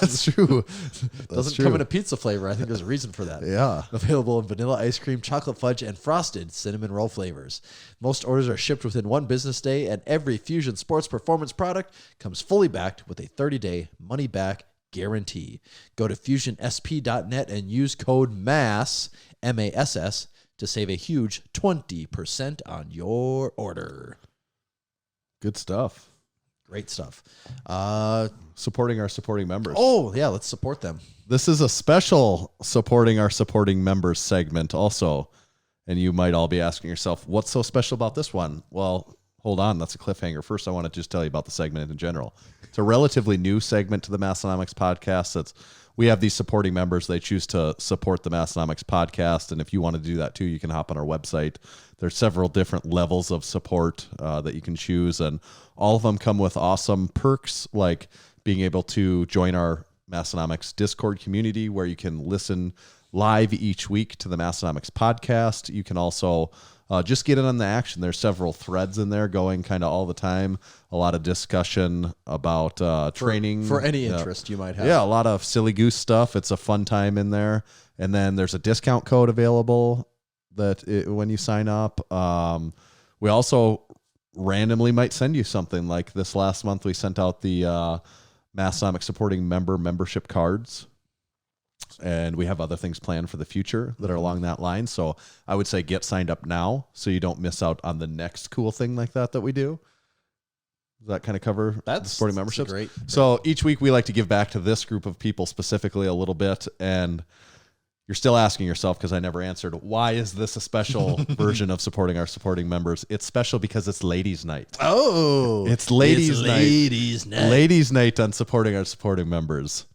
That's true. Doesn't come in a pizza flavor. I think there's a reason for that. Yeah. Available in vanilla ice cream, chocolate fudge, and frosted cinnamon roll flavors. Most orders are shipped within 1 business day, and every Fusion Sports Performance product comes fully backed with a 30-day money-back guarantee. Go to fusionsp.net and use code MASS, M-A-S-S, to save a huge 20% on your order. Good stuff. Great stuff. Supporting our supporting members. Oh, yeah, let's support them. This is a special supporting our supporting members segment also. And you might all be asking yourself, what's so special about this one? Well, hold on. That's a cliffhanger. First, I want to just tell you about the segment in general. It's a relatively new segment to the Massenomics podcast. We have these supporting members. They choose to support the Massenomics podcast. And if you want to do that too, you can hop on our website. There's several different levels of support that you can choose. And all of them come with awesome perks, like being able to join our Massenomics Discord community where you can listen live each week to the Massenomics podcast. You can also just get in on the action. There's several threads in there going kind of all the time. A lot of discussion about training. For any interest you might have. Yeah, a lot of silly goose stuff. It's a fun time in there. And then there's a discount code available when you sign up. We also randomly might send you something. Like this last month, we sent out the Massenomics supporting membership cards. And we have other things planned for the future that are along that line. So I would say get signed up now so you don't miss out on the next cool thing like that we do. Does that kind of cover the supporting memberships? Great. So each week we like to give back to this group of people specifically a little bit. And you're still asking yourself, because I never answered, why is this a special version of supporting our supporting members? It's special because it's ladies' night. Oh, it's ladies' night. Ladies' night. Ladies' night on supporting our supporting members.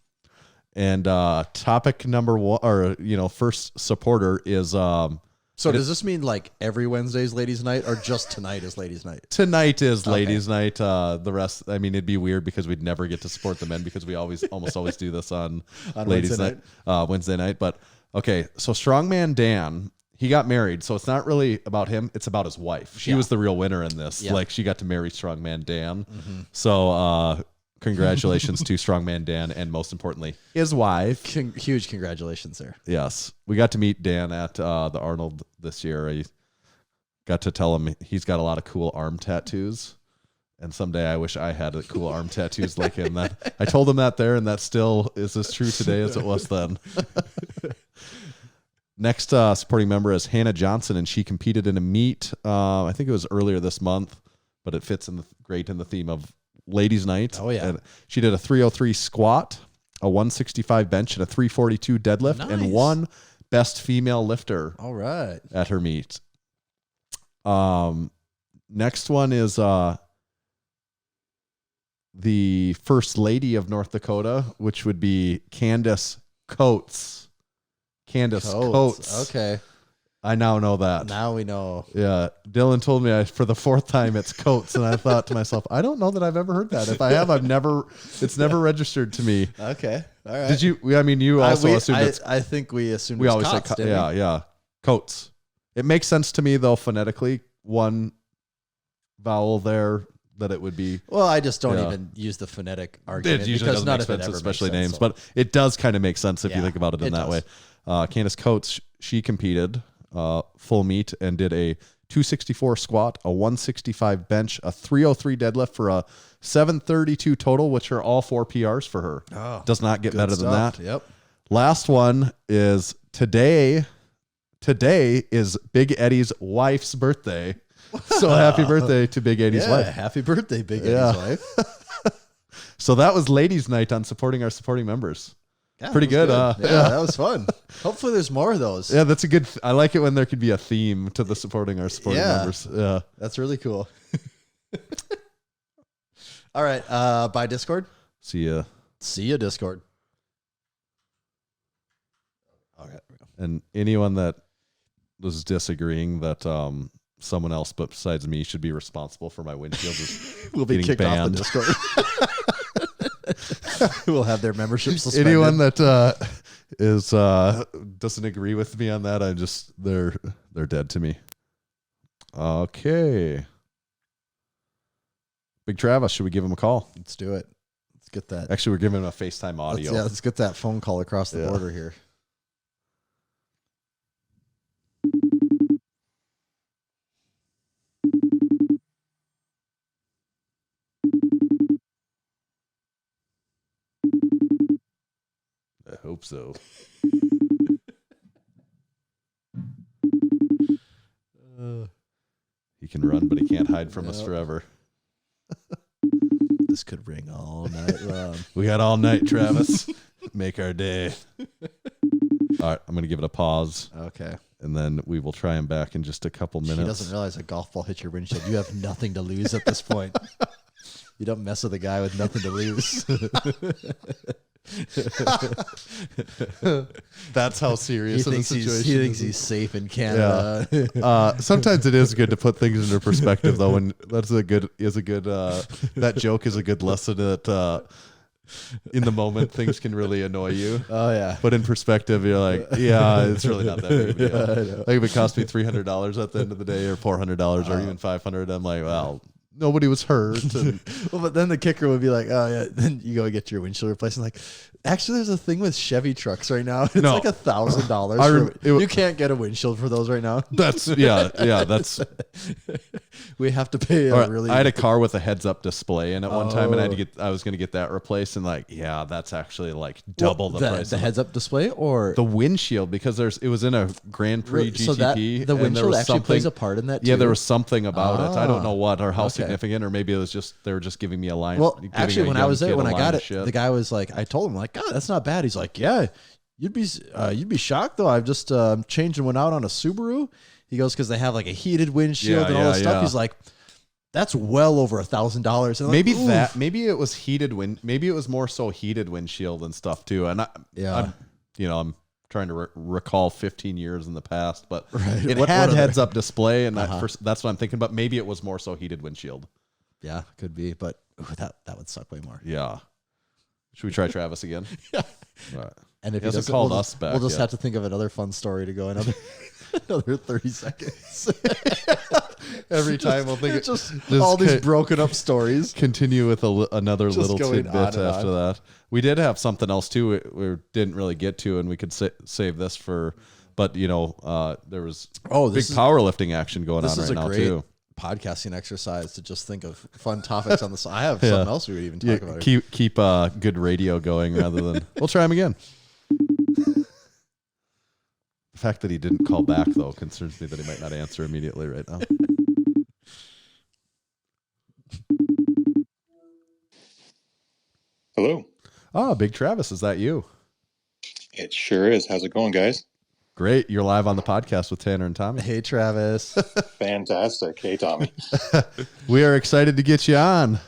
And topic number one, or first supporter is. So does this mean like every Wednesday's ladies' night, or just tonight is ladies' night? Tonight is ladies' night. The rest, I mean, it'd be weird because we'd never get to support the men because we almost always do this on ladies' night, Wednesday night. But okay, so Strongman Dan, he got married, so it's not really about him; it's about his wife. She was the real winner in this. Yeah. Like she got to marry Strongman Dan. Mm-hmm. So congratulations to Strongman Dan, and most importantly, his wife. Huge congratulations there. Yes, we got to meet Dan at the Arnold this year. I got to tell him he's got a lot of cool arm tattoos, and someday I wish I had cool arm tattoos like him. That I told him that there, and that still is as true today as it was then. Next supporting member is Hannah Johnson, and she competed in a meet. I think it was earlier this month, but it fits great in the theme of ladies' night. Oh yeah, and she did a 303 squat, a 165 bench, and a 342 deadlift, and won best female lifter. All right, at her meet. Next one is the first lady of North Dakota, which would be Candace Coates. Candace Coates. Okay. I now know that. Now we know. Yeah. Dylan told me for the fourth time it's Coates, and I thought to myself, I don't know that I've ever heard that. If I have, it's never registered to me. Okay. All right. Did you? I mean, you also assumed it's. I think we assumed We it's always Coates, say, didn't we? yeah. Coates. It makes sense to me, though, phonetically, one vowel there that it would be. Well, I just don't even use the phonetic argument It usually because doesn't none make of it sense, ever especially makes names, sense, but it does kind of make sense if you Yeah, think about it in it that does. way. Candace Coates, she competed full meet and did a 264 squat, a 165 bench, a 303 deadlift for a 732 total, which are all 4 PRs for her. Oh, does not get better than stuff. that. Yep. Last one is today. Today is Big Eddie's wife's birthday. So happy birthday to Big Eddie's wife. Happy birthday, Big Eddie's wife. So that was ladies' night on supporting our supporting members. Yeah, Pretty good. Yeah, that was fun. Hopefully there's more of those. Yeah, that's a good. I like it when there could be a theme to the supporting our supporting Yeah. members. Yeah, That's really cool. All right. Bye, Discord. see ya. See you, Discord. Okay. And anyone that was disagreeing that someone else but besides me should be responsible for my windshield is We'll be getting kicked banned. off the Discord. We'll have their membership suspended. Anyone that is doesn't agree with me on that, they're dead to me. Okay. Big Travis, should we give him a call? Let's do it. Let's get that. Actually, we're giving him a FaceTime audio. Let's get that phone call across the border here. I hope so. He can run, but he can't hide from us forever. This could ring all night long. We got all night, Travis. Make our day. All right, I'm going to give it a pause. Okay. And then we will try him back in just a couple minutes. He doesn't realize a golf ball hit your windshield. You have nothing to lose at this point. You don't mess with a guy with nothing to lose. That's how serious he of a thinks situation he thinks he's safe in Canada. Yeah. Sometimes it is good to put things into perspective, though. And that joke is a good lesson that in the moment things can really annoy you. Oh yeah. But in perspective, you're like, yeah, it's really not that big of a deal. Like if it cost me $300 at the end of the day, or $400, or even $500, I'm like, well, nobody was hurt. And well, but then the kicker would be like, oh yeah, then you go get your windshield replaced. And like, actually, there's a thing with Chevy trucks right now. It's like $1,000. You can't get a windshield for those right now. That's that's. We have to pay I had a car with a heads-up display in it one time, and I was going to get that replaced, and like, yeah, that's actually like double the price. The heads-up display or the windshield, because it was in a Grand Prix GTP. So the windshield actually plays a part in that too? Yeah, there was something about it. I don't know what or how significant, or maybe it was just they were just giving me a line. Well, actually, when I was there, when I got it, the guy was like, I told him like, God, that's not bad. He's like, yeah, you'd be shocked though. I've just changed one out on a Subaru. He goes, because they have like a heated windshield and all this stuff. He's like, that's well over $1,000. Maybe like, maybe it was maybe it was more so heated windshield and stuff too. And I'm trying to recall 15 years in the past, but it had heads-up display, and that's what I'm thinking. But maybe it was more so heated windshield. Yeah, could be, but that would suck way more. Yeah. Should we try Travis again? Yeah. Right. And if he hasn't called us back, we'll just have to think of another fun story to go another 30 seconds. Every time we'll think just all these broken up stories. Continue with another little tidbit after that. We did have something else too. We didn't really get to, and we could save this for. But there was big powerlifting action going on right now too. Podcasting exercise to just think of fun topics on the side. I have something else we would even talk about. Keep good radio going rather than we'll try him again. The fact that he didn't call back though concerns me that he might not answer immediately right now. Hello. Oh, Big Travis, is that you? It sure is. How's it going, guys? Great. You're live on the podcast with Tanner and Tommy. Hey, Travis. Fantastic. Hey, Tommy. We are excited to get you on.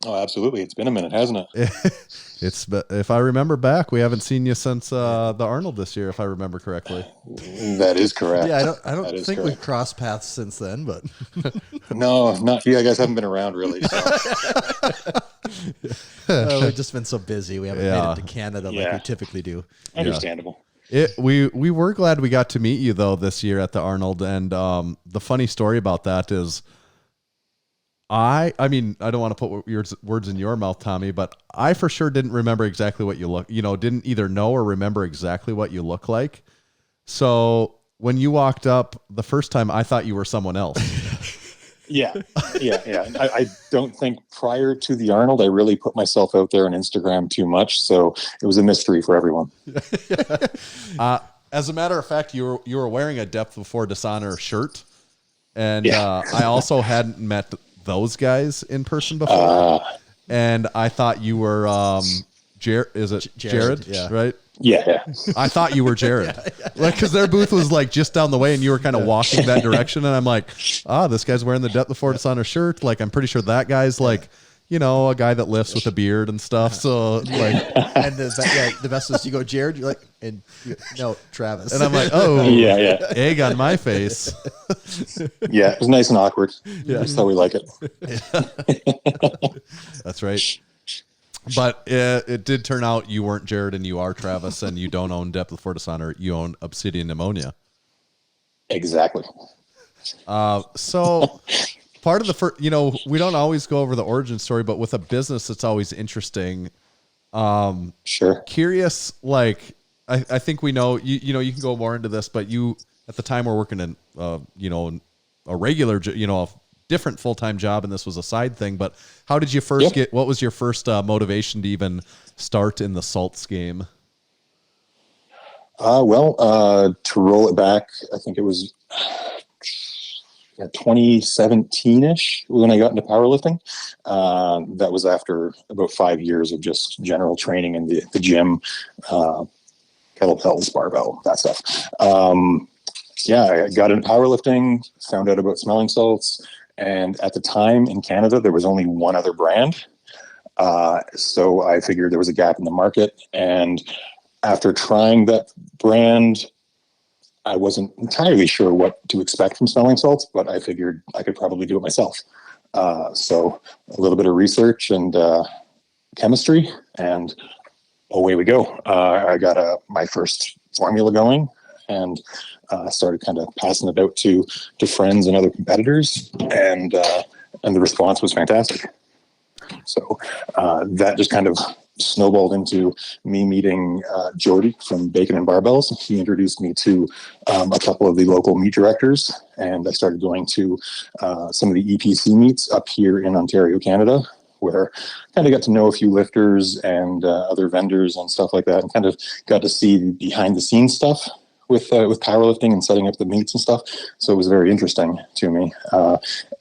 Oh, absolutely. It's been a minute, hasn't it? If I remember back, we haven't seen you since the Arnold this year, if I remember correctly. That is correct. Yeah, I don't think we've crossed paths since then, but no, not you guys haven't been around really. So. We've just been so busy. We haven't made it to Canada like we typically do. Understandable. We were glad we got to meet you though this year at the Arnold, and the funny story about that is, I mean, I don't want to put words in your mouth, Tommy, but I for sure didn't remember exactly what you look. Didn't either know or remember exactly what you look like. So when you walked up the first time, I thought you were someone else. Yeah. I don't think prior to the Arnold, I really put myself out there on Instagram too much, so it was a mystery for everyone. As a matter of fact, you were wearing a Depth Before Dishonor shirt, and I also hadn't met those guys in person before, and I thought you were Jared? Yeah. Right? Yeah. I thought you were Jared, like, because their booth was like just down the way, and you were kind of walking that direction, and I'm like, this guy's wearing the Depth Before Dishonor shirt. Like, I'm pretty sure that guy's like, a guy that lifts with a beard and stuff. So like, and the best is you go, Jared, you're like, and no, Travis, and I'm like, oh yeah, egg on my face. Yeah, it was nice and awkward. Yeah, that's how we like it. That's right. But it did turn out you weren't Jared and you are Travis, and you don't own Depth Before Dishonor. You own Obsidian Ammonia. Exactly. So part of the first, we don't always go over the origin story, but with a business, it's always interesting. Sure. Curious, like, I think we know, you can go more into this, but you, at the time, were working in, a regular, a different full-time job, and this was a side thing. But how did you first what was your first motivation to even start in the salts game? To roll it back, I think it was 2017-ish when I got into powerlifting. That was after about 5 years of just general training in the gym, kettlebells, barbell, that stuff. I got into powerlifting, found out about smelling salts. And at the time in Canada, there was only one other brand. So I figured there was a gap in the market. And after trying that brand, I wasn't entirely sure what to expect from smelling salts, but I figured I could probably do it myself. So a little bit of research and chemistry, and away we go. I got my first formula going, and started kind of passing it out to friends and other competitors. And and the response was fantastic. So that just kind of snowballed into me meeting Jordy from Bacon and Barbells. He introduced me to a couple of the local meat directors, and I started going to some of the EPC meets up here in Ontario, Canada, where I kind of got to know a few lifters and other vendors and stuff like that, and kind of got to see behind the scenes stuff with powerlifting and setting up the meets and stuff. So it was very interesting to me.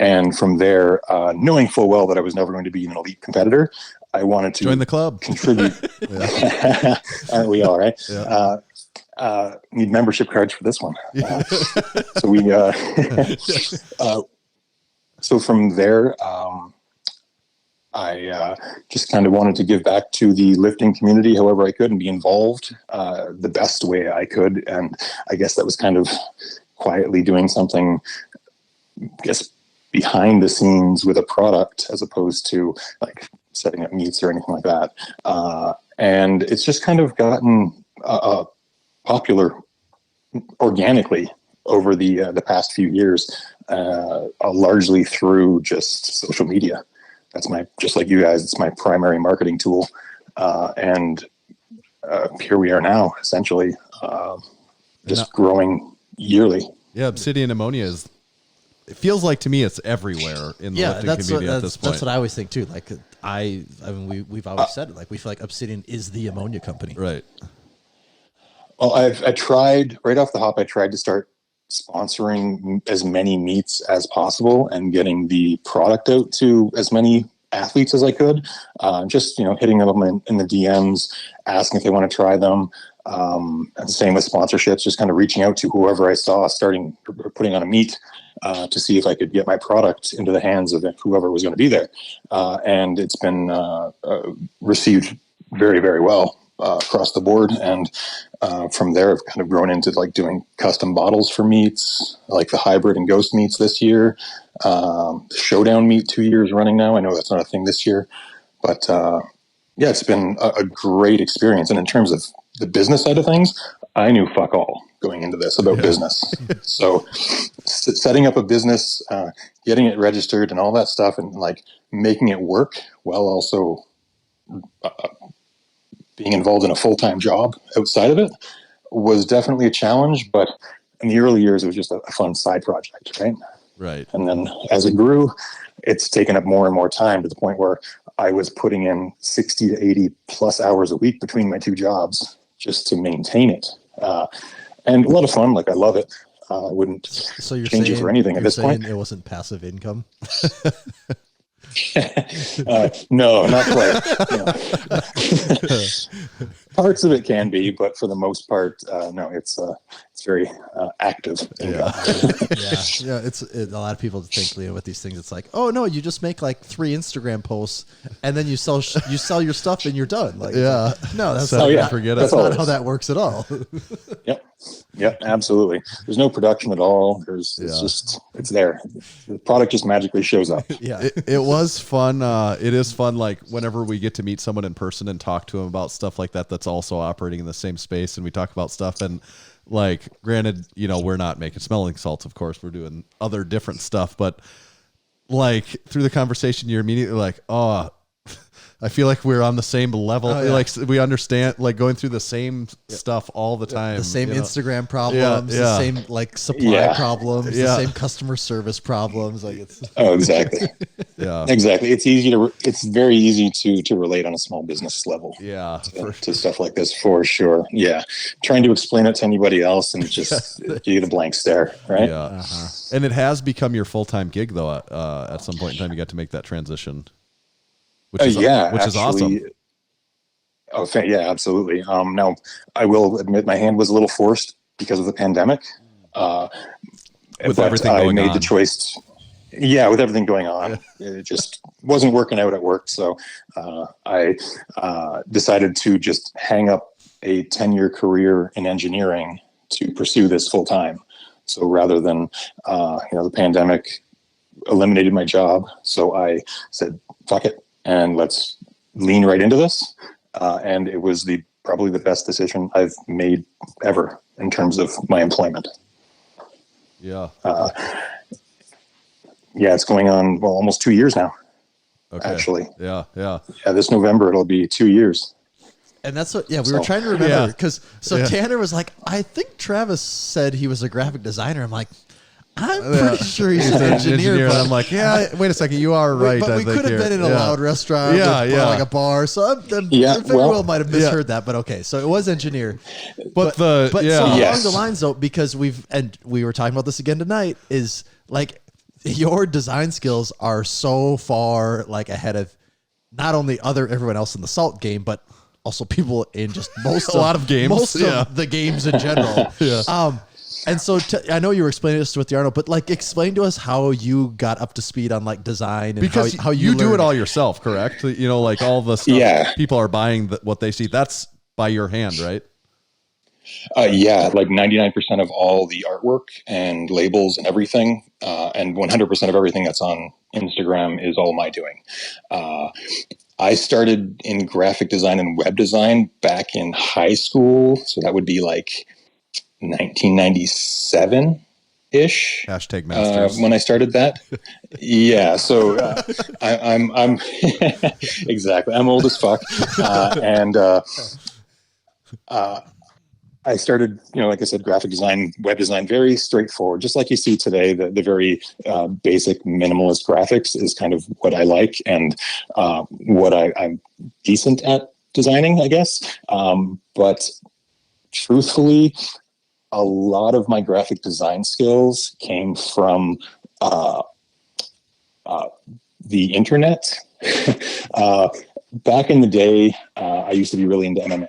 And from there, knowing full well that I was never going to be an elite competitor, I wanted to join the club, contribute. Aren't we all right? Yeah. Need membership cards for this one. So we, so from there, I just kind of wanted to give back to the lifting community however I could and be involved the best way I could. And I guess that was kind of quietly doing something, I guess, behind the scenes with a product as opposed to like setting up meets or anything like that. And it's just kind of gotten popular organically over the past few years, largely through just social media. That's just like you guys, it's my primary marketing tool. And here we are now, essentially, just growing yearly. Yeah, Obsidian Ammonia it feels like to me it's everywhere in the lifting community at this point. That's what I always think too. Like I mean, we've always said it. Like we feel like Obsidian is the ammonia company. Right. Well, I tried right off the hop. I tried to start sponsoring as many meets as possible and getting the product out to as many athletes as I could. Just hitting them in the DMs, asking if they want to try them. And same with sponsorships, just kind of reaching out to whoever I saw putting on a meet to see if I could get my product into the hands of whoever was going to be there. And it's been received very, very well across the board. And from there, I've kind of grown into like doing custom bottles for meets, like the hybrid and ghost meets this year. The showdown meet 2 years running now. I know that's not a thing this year, but yeah, it's been a great experience. And in terms of the business side of things, I knew fuck all going into this about business. So setting up a business, getting it registered and all that stuff, and like making it work while also being involved in a full-time job outside of it was definitely a challenge. But in the early years, it was just a fun side project, right? Right. And then as it grew, it's taken up more and more time to the point where I was putting in 60 to 80 plus hours a week between my two jobs just to maintain it. And a lot of fun. Like, I love it. I wouldn't change it for anything at this point. It wasn't passive income. No, not quite. Parts of it can be, but for the most part, no, it's very active. Yeah. It's a lot of people think, Leo, with these things. It's like, oh no, you just make like 3 Instagram posts and then you sell your stuff and you're done. Like, no, that's that's not how that works at all. Yep, absolutely. There's no production at all. It's there. The product just magically shows up. Yeah, it was fun. It is fun. Like whenever we get to meet someone in person and talk to them about stuff like that, that's also operating in the same space, and we talk about stuff. And like, granted, we're not making smelling salts, of course. We're doing other different stuff, but like through the conversation, you're immediately like, oh, I feel like we're on the same level. Oh, yeah. Like we understand, like going through the same stuff all the time. The same Instagram problems, the same like supply problems, the same customer service problems. Like it's exactly. Exactly. It's very easy to relate on a small business level. Yeah. To stuff like this for sure. Yeah. Trying to explain it to anybody else and just you get a blank stare, right? Yeah. Uh-huh. And it has become your full-time gig though. At some point in time, you got to make that transition. Which is awesome. Oh, yeah, absolutely. Now, I will admit my hand was a little forced because of the pandemic. With everything going on. I made the choice. Yeah, with everything going on. It just wasn't working out at work. So I decided to just hang up a 10-year career in engineering to pursue this full time. So rather than, the pandemic eliminated my job. So I said, fuck it. And let's lean right into this. And it was probably the best decision I've made ever in terms of my employment. Yeah. Yeah, it's going on, well, almost 2 years now, actually. Yeah. This November, it'll be 2 years. And that's what, we were trying to remember, because Tanner was like, I think Travis said he was a graphic designer. I'm like, I'm pretty sure he's an engineer. And I'm like, wait a second, you are right. But we could have been in a loud restaurant, like a bar. So I very well might have misheard that. But okay, so it was engineer. But so along the lines though, because we were talking about this again tonight, is like your design skills are so far like ahead of not only everyone else in the Salt game, but also people in just a lot of games, most of the games in general. And so I know you were explaining this with the Arnold, but like explain to us how you got up to speed on like design and because how you do it all yourself, correct? You know, like all the stuff people are buying what they see, that's by your hand, right? Like 99% of all the artwork and labels and everything, and 100% of everything that's on Instagram is all my doing. I started in graphic design and web design back in high school, so that would be like 1997-ish. #masters. When I started that. So I'm exactly. I'm old as fuck, and I started, like I said, graphic design, web design, very straightforward, just like you see today. The very basic minimalist graphics is kind of what I like and what I'm decent at designing, I guess. But truthfully, a lot of my graphic design skills came from the internet. Back in the day, I used to be really into MMA.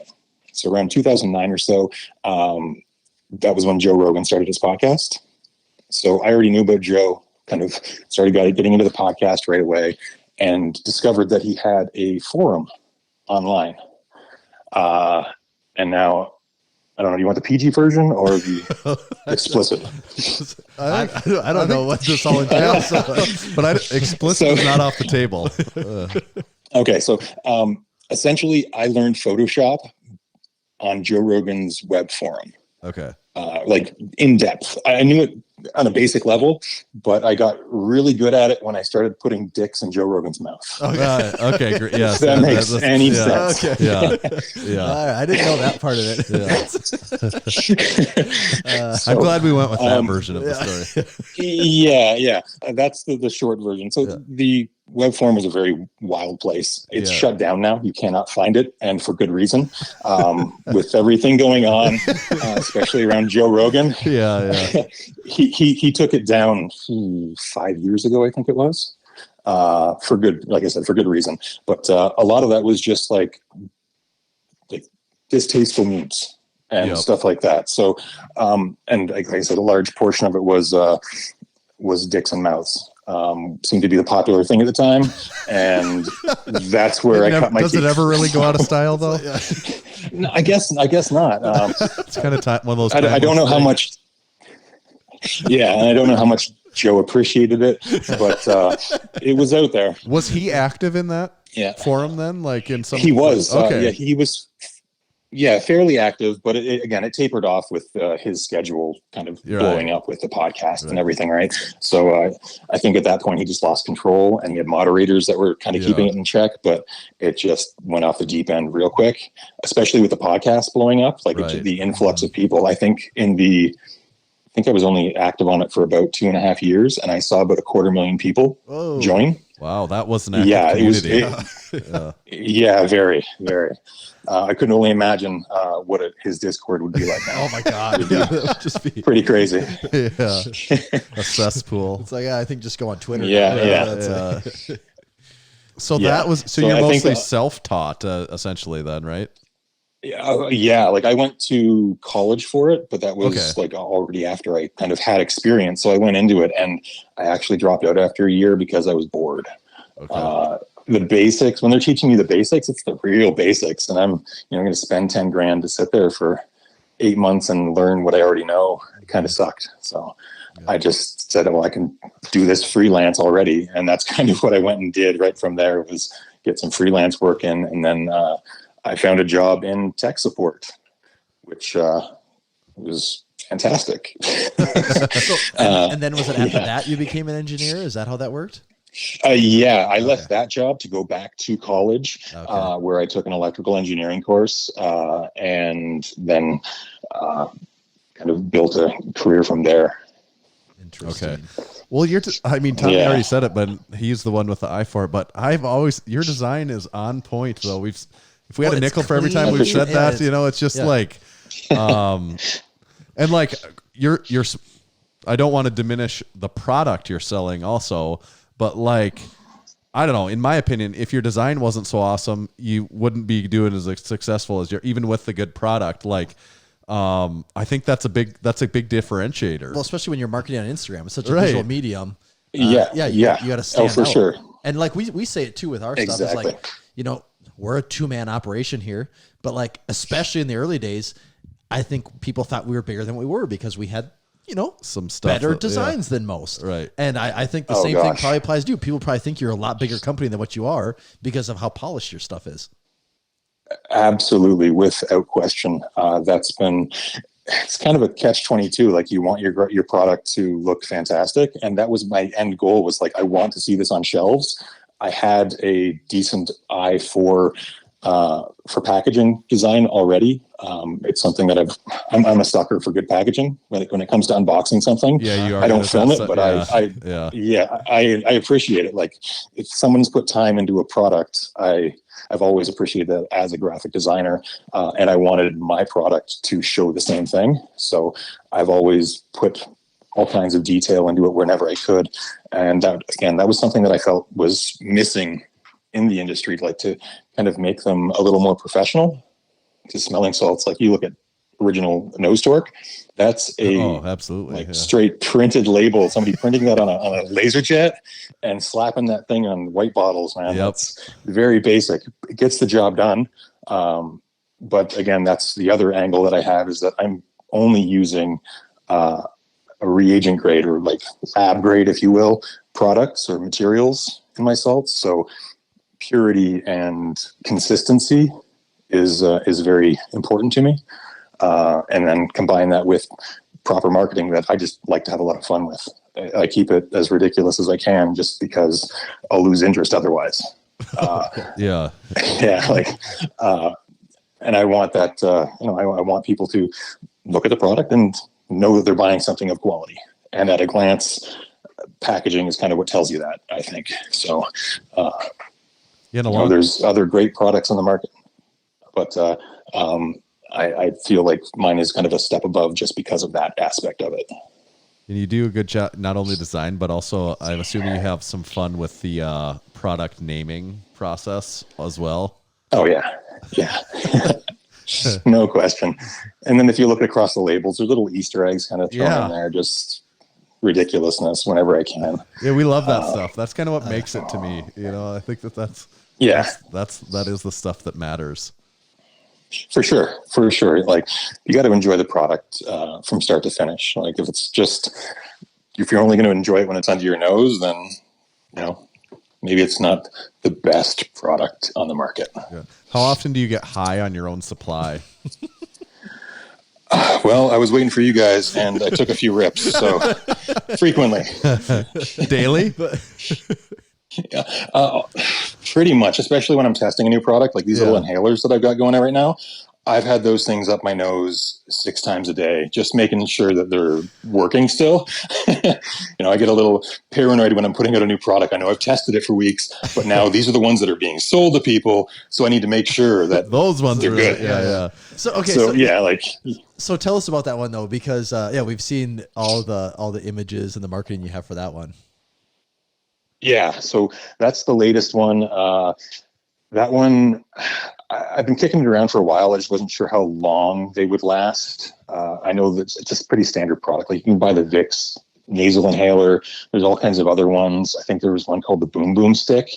So around 2009 or so, that was when Joe Rogan started his podcast. So I already knew about Joe, kind of started getting into the podcast right away, and discovered that he had a forum online. And now, I don't know, do you want the PG version or the explicit? I don't know what this all entails, but explicit is not off the table. Okay, so essentially I learned Photoshop on Joe Rogan's web forum. Okay. Like in depth. I knew it on a basic level, but I got really good at it when I started putting dicks in Joe Rogan's mouth. Okay, great. Yeah, that makes any sense. Okay. Yeah. All right, I didn't know that part of it. I'm glad we went with that version of the story. That's the short version. So the web forum is a very wild place. It's shut down now. You cannot find it, and for good reason. With everything going on, especially around Joe Rogan. He took it down 5 years ago, I think it was, for good, like I said, for good reason. But a lot of that was just like distasteful memes and stuff like that. So, and like I said, a large portion of it was dicks and mouths. Seemed to be the popular thing at the time, and that's where I cut my teeth. Does it ever really go out of style, though? No, I guess not. It's kind of one of those. I don't know how much. Yeah, and I don't know how much Joe appreciated it, but it was out there. Was he active in that forum then? Like in some? He was. Okay. He was. Yeah, fairly active, but it tapered off with his schedule kind of blowing up with the podcast and everything, right? So I think at that point he just lost control, and he had moderators that were kind of keeping it in check, but it just went off the deep end real quick, especially with the podcast blowing up, like the influx of people. I think I was only active on it for about 2.5 years, and I saw about 250,000 people join. Wow, that was an active community. Very, very. I couldn't only imagine what his Discord would be like now. Oh my God. It would just be pretty crazy. A cesspool. It's like, I think just go on Twitter. So that was, so you're mostly self-taught essentially then, right? Like I went to college for it, but that was like already after I kind of had experience. So I went into it, and I actually dropped out after a year because I was bored. The basics, when they're teaching you the basics, it's the real basics. And I'm going to spend 10 grand to sit there for 8 months and learn what I already know. It kind of sucked. So I just said, well, I can do this freelance already. And that's kind of what I went and did right from there, was get some freelance work in. And then I found a job in tech support, which was fantastic. And then was it after that you became an engineer? Is that how that worked? I left that job to go back to college, where I took an electrical engineering course, and then kind of built a career from there. Interesting. Okay. Well, Tommy already said it, but he's the one with the eye for it. But your design is on point, though. If we had a nickel for every time we've said that, it's just like, and like you're. I don't want to diminish the product you're selling, also, but like, I don't know. In my opinion, if your design wasn't so awesome, you wouldn't be doing as successful as even with the good product. Like, I think that's a big differentiator. Well, especially when you're marketing on Instagram, it's such a visual medium. You got to stand out. Sure. And like we say it too with our stuff. It's like, we're a 2-man operation here, but like, especially in the early days, I think people thought we were bigger than we were because we had, some stuff better designs than most. Right. And I think the same thing probably applies to you. People probably think you're a lot bigger company than what you are because of how polished your stuff is. Absolutely, without question. It's kind of a catch-22. Like, you want your product to look fantastic, and that was my end goal. Was like, I want to see this on shelves. I had a decent eye for packaging design already. It's something that I'm a sucker for good packaging when it comes to unboxing something. Yeah, you are. I don't film it, but I appreciate it. Like, if someone's put time into a product, I've always appreciated that as a graphic designer, and I wanted my product to show the same thing. So I've always put all kinds of detail into it whenever I could. And that was something that I felt was missing in the industry, like to kind of make them a little more professional. To smelling salts, like you look at original nose torque, that's absolutely straight printed label. Somebody printing that on a laser jet and slapping that thing on white bottles, man. That's very basic. It gets the job done. But again, that's the other angle that I have, is that I'm only using a reagent grade, or like lab grade, if you will, products or materials in my salts. So purity and consistency is very important to me. And then combine that with proper marketing that I just like to have a lot of fun with. I keep it as ridiculous as I can, just because I'll lose interest otherwise. And I want that, I want people to look at the product and know that they're buying something of quality. And at a glance, packaging is kind of what tells you that, I think. So, there's other great products on the market, but I feel like mine is kind of a step above just because of that aspect of it. And you do a good job, not only design, but also I'm assuming you have some fun with the product naming process as well. Oh, yeah. No question. And then if you look across the labels, there's little Easter eggs kind of thrown in there, just ridiculousness whenever I can. Yeah, we love that stuff. That's kind of what makes it to me. I think that is the stuff that matters. For sure. Like, you got to enjoy the product from start to finish. Like, if you're only going to enjoy it when it's under your nose, then maybe it's not the best product on the market. Yeah. How often do you get high on your own supply? Well, I was waiting for you guys, and I took a few rips, so frequently. Daily? Yeah, pretty much, especially when I'm testing a new product, like these little inhalers that I've got going on right now. I've had those things up my nose 6 times a day, just making sure that they're working still. I get a little paranoid when I'm putting out a new product. I know I've tested it for weeks, but now these are the ones that are being sold to people. So I need to make sure that those ones are really good. Yeah. So tell us about that one though, because we've seen all the images and the marketing you have for that one. Yeah, so that's the latest one. That one, I've been kicking it around for a while. I just wasn't sure how long they would last. I know that it's a pretty standard product. Like, you can buy the Vicks nasal inhaler. There's all kinds of other ones. I think there was one called the Boom Boom Stick,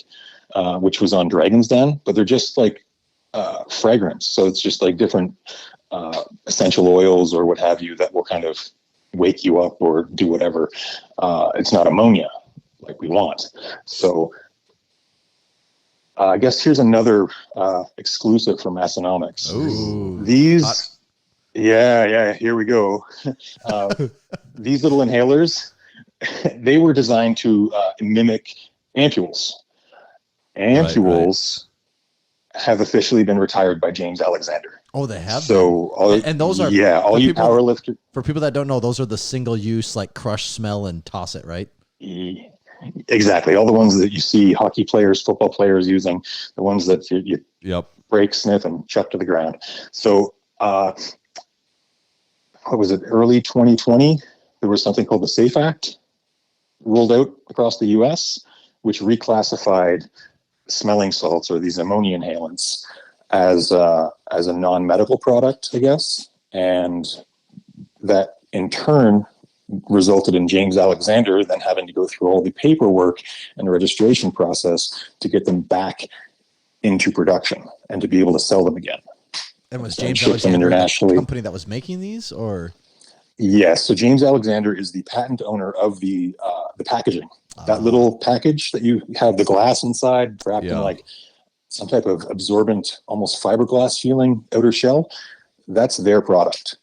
which was on Dragon's Den, but they're just like fragrance. So it's just like different essential oils or what have you that will kind of wake you up or do whatever. It's not ammonia like we want. So I guess here's another exclusive from Massenomics. Ooh, these Yeah. Here we go. These little inhalers, they were designed to mimic ampules. Ampules have officially been retired by James Alexander. Oh, they have. So, and those are all you powerlifters. For people that don't know, those are the single use, like crush, smell, and toss it, right? Exactly. All the ones that you see hockey players, football players using, the ones that you break, sniff, and chuck to the ground. So, what was it? Early 2020, there was something called the SAFE Act rolled out across the U.S., which reclassified smelling salts, or these ammonia inhalants, as a non-medical product, I guess, and that in turn resulted in James Alexander then having to go through all the paperwork and the registration process to get them back into production and to be able to sell them again. And was James Alexander the company that was making these, or? Yes. So James Alexander is the patent owner of the packaging. That little package that you have the glass inside wrapped in like some type of absorbent, almost fiberglass feeling outer shell. That's their product.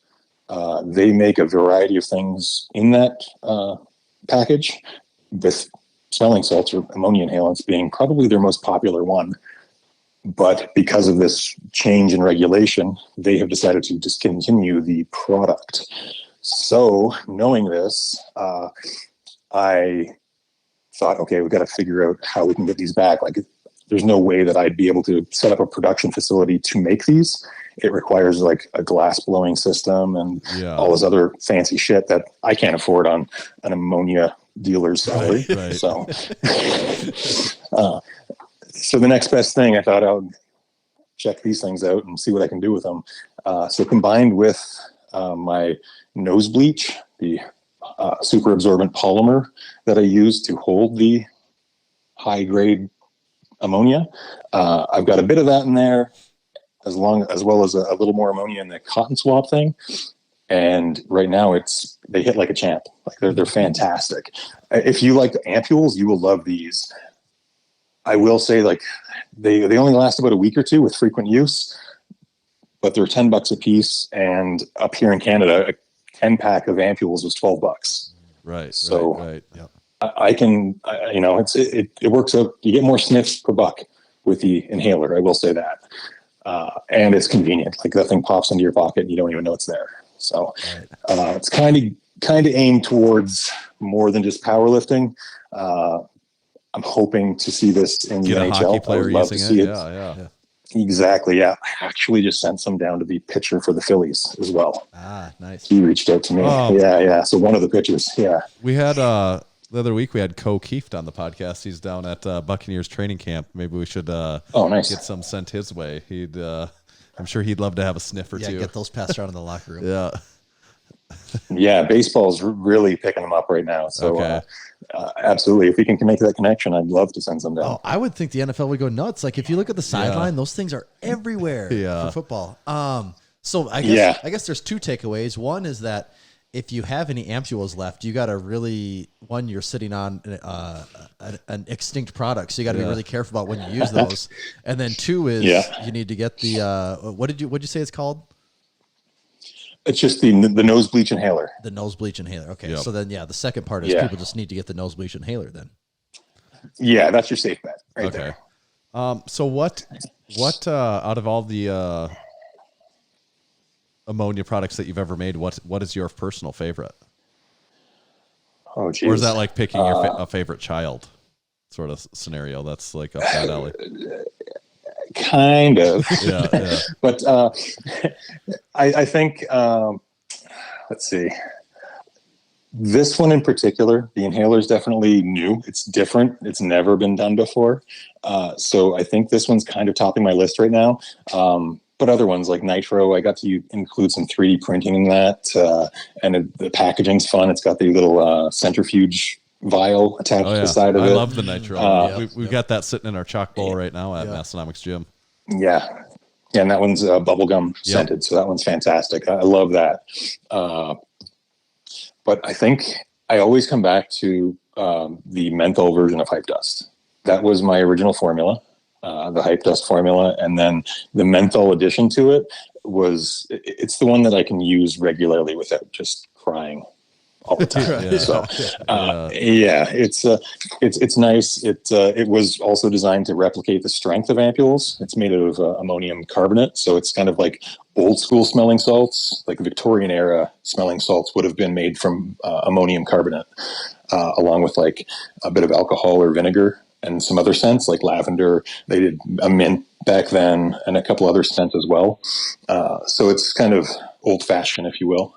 They make a variety of things in that package, with smelling salts or ammonia inhalants being probably their most popular one. But because of this change in regulation, they have decided to discontinue the product. So knowing this, I thought, okay, we've got to figure out how we can get these back. Like, there's no way that I'd be able to set up a production facility to make these. It requires like a glass blowing system and all this other fancy shit that I can't afford on an ammonia dealer's salary. Right. So the next best thing, I thought I would check these things out and see what I can do with them. So combined with my nose bleach, the super absorbent polymer that I use to hold the high grade ammonia, I've got a bit of that in there, as well as a little more ammonia in the cotton swab thing. And right now they hit like a champ. Like they're fantastic. If you like ampules, you will love these. I will say, like, they only last about a week or two with frequent use, but they're $10 a piece. And up here in Canada, a 10-pack of ampules was $12. Right. So right. Yep. It works out. You get more sniffs per buck with the inhaler. I will say that. And it's convenient. Like, that thing pops into your pocket and you don't even know it's there. So it's kind of aimed towards more than just powerlifting. I'm hoping to see this in the NHL. Hockey player I would love to see it. Yeah. Exactly. Yeah. I actually just sent some down to the pitcher for the Phillies as well. Nice. He reached out to me. Yeah. So one of the pitchers. Yeah. We had the other week we had Co Kieft on the podcast. He's down at Buccaneers training camp. Maybe we should nice. get some sent his way. I'm sure he'd love to have a sniff or two. Get those passed around in the locker room. Yeah. Yeah, baseball's really picking them up right now. So absolutely, if we can make that connection, I'd love to send some down. Oh, I would think the NFL would go nuts. Like, if you look at the sideline, those things are everywhere for football. So I guess there's two takeaways. One is that if you have any ampules left, you got to really, you're sitting on an extinct product, so you got to be really careful about when you use those. And then two is you need to get the what'd you say it's called? It's just the nose bleach inhaler. The nose bleach inhaler. Okay. Yep. So then, the second part is people just need to get the nose bleach inhaler then. Yeah, that's your safe bet right there. So what out of all the ammonia products that you've ever made, what is your personal favorite? Oh, geez. Or is that like picking a favorite child sort of scenario? That's like up that alley. Kind of. Yeah. But I think, let's see. This one in particular, the inhaler is definitely new. It's different. It's never been done before. So I think this one's kind of topping my list right now. But other ones like Nitro, I got to include some 3D printing in that. And the packaging's fun. It's got the little centrifuge vial attached to the side of it. I love the Nitro. We've got that sitting in our chalk bowl right now at Massenomics Gym. Yeah, and that one's bubblegum scented, so that one's fantastic. I love that. But I think I always come back to the menthol version of Hype Dust. That was my original formula. the hype dust formula, and then the menthol addition to it it's the one that I can use regularly without just crying all the time. It's nice. It was also designed to replicate the strength of ampules. It's made of ammonium carbonate, so it's kind of like old school smelling salts, like Victorian era smelling salts would have been made from ammonium carbonate, along with like a bit of alcohol or vinegar and some other scents like lavender. They did a mint back then and a couple other scents as well. So it's kind of old fashioned, if you will.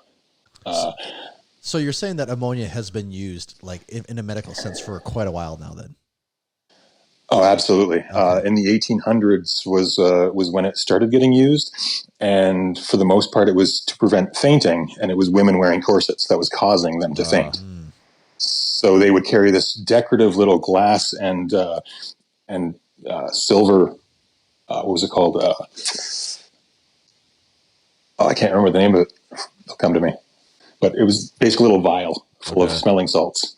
So you're saying that ammonia has been used like in a medical sense for quite a while now then? Oh, absolutely. Okay. In the 1800s was when it started getting used. And for the most part, it was to prevent fainting. And it was women wearing corsets that was causing them to faint. So they would carry this decorative little glass and silver, what was it called? I can't remember the name of it. It'll come to me. But it was basically a little vial full of smelling salts.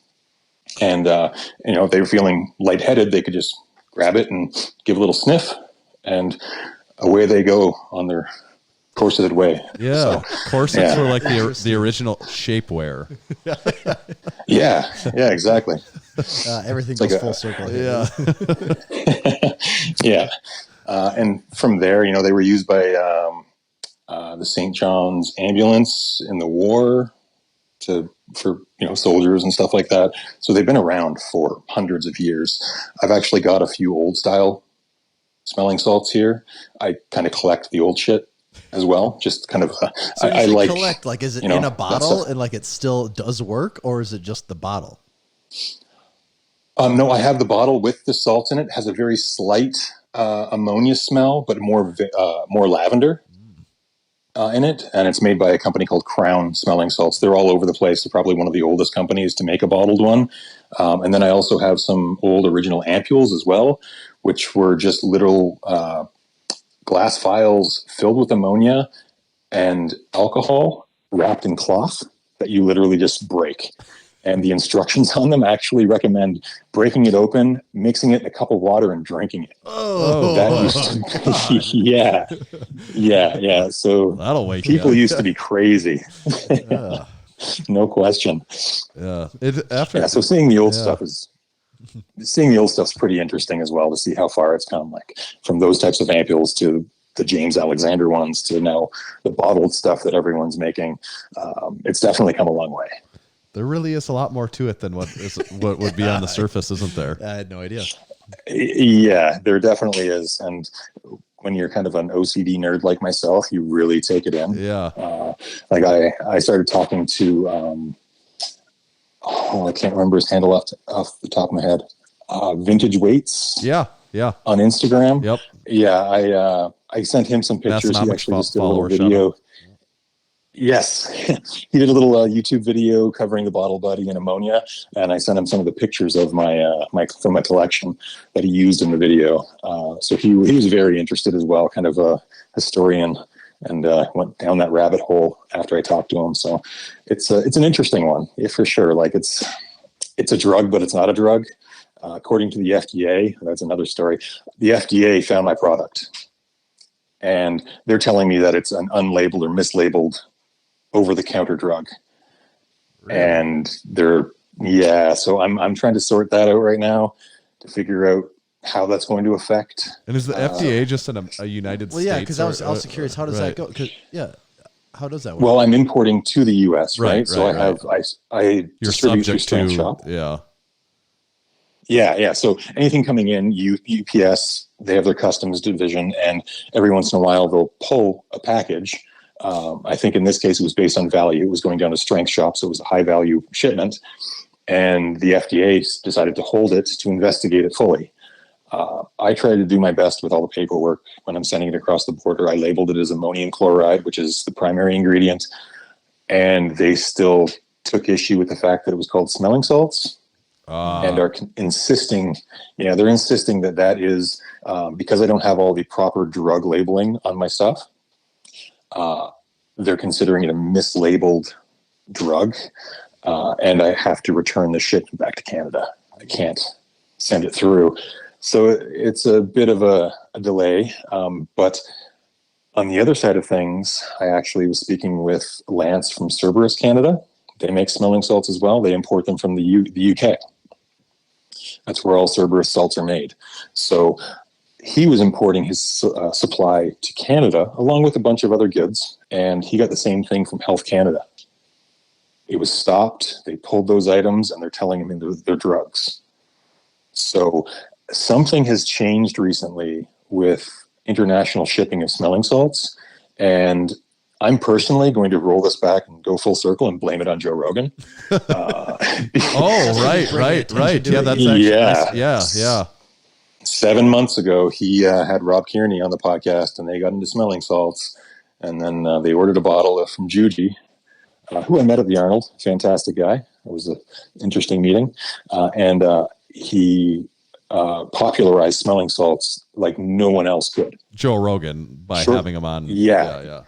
And, if they were feeling lightheaded, they could just grab it and give a little sniff, and away they go on their corseted way. Yeah, so, corsets were like the original shapewear. Yeah, exactly. Everything goes full circle. Yeah. Yeah. And from there, they were used by the St. John's ambulance in the war for soldiers and stuff like that. So they've been around for hundreds of years. I've actually got a few old style smelling salts here. I kind of collect the old shit as well. Just kind of, so I like collect, like, is it in a bottle and like it still does work, or is it just the bottle? No, I have the bottle with the salts in it. It has a very slight ammonia smell, but more lavender in it. And it's made by a company called Crown Smelling Salts. They're all over the place. They're probably one of the oldest companies to make a bottled one. And then I also have some old original ampules as well, which were just little glass vials filled with ammonia and alcohol wrapped in cloth that you literally just break. And the instructions on them actually recommend breaking it open, mixing it in a cup of water, and drinking it. Yeah. So that'll wake people used to be crazy. No question. Yeah. So seeing the old stuff's pretty interesting as well, to see how far it's come, like from those types of ampules to the James Alexander ones to now the bottled stuff that everyone's making. It's definitely come a long way. There really is a lot more to it than what would be on the surface, isn't there? I had no idea. Yeah, there definitely is. And when you're kind of an OCD nerd like myself, you really take it in. Yeah. Like I started talking to, I can't remember his handle off the top of my head. Vintage Weights. Yeah. On Instagram. Yep. Yeah, I sent him some pictures. He actually just did a little video. Yes, he did a little YouTube video covering the Bottle Buddy and ammonia, and I sent him some of the pictures of from my collection that he used in the video. So he was very interested as well, kind of a historian, and went down that rabbit hole after I talked to him. So it's an interesting one, for sure. Like it's a drug, but it's not a drug. According to the FDA, that's another story. The FDA found my product, and they're telling me that it's an unlabeled or mislabeled over-the-counter drug. Really? And so I'm trying to sort that out right now to figure out how that's going to affect. And is the FDA just in a United States? Well, yeah, because I was also curious, how does that go? How does that work? Well, I'm importing to the U.S., right? So I distribute through Strength Shop. Yeah. Yeah. So anything coming in, UPS, they have their customs division, and every once in a while they'll pull a package. I think in this case it was based on value. It was going down to Strength Shop, so it was a high value shipment, and the FDA decided to hold it to investigate it fully. I try to do my best with all the paperwork when I'm sending it across the border. I labeled it as ammonium chloride, which is the primary ingredient, and they still took issue with the fact that it was called smelling salts. And are insisting, they're insisting that is because I don't have all the proper drug labeling on my stuff. They're considering it a mislabeled drug, and I have to return the shit back to Canada. I can't send it through. So it's a bit of a delay, but on the other side of things, I actually was speaking with Lance from Cerberus Canada. They make smelling salts as well. They import them from the UK. That's where all Cerberus salts are made. So he was importing his supply to Canada along with a bunch of other goods, and he got the same thing from Health Canada. It was stopped. They pulled those items, and they're telling him they're drugs. So something has changed recently with international shipping of smelling salts, and I'm personally going to roll this back and go full circle and blame it on Joe Rogan. Oh, right. Yeah, that's actually nice. Yeah. 7 months ago, he had Rob Kearney on the podcast, and they got into smelling salts, and then they ordered a bottle from Juji, who I met at the Arnold. Fantastic guy. It was an interesting meeting, and he popularized smelling salts like no one else could. Joe Rogan, by having him on. Yeah,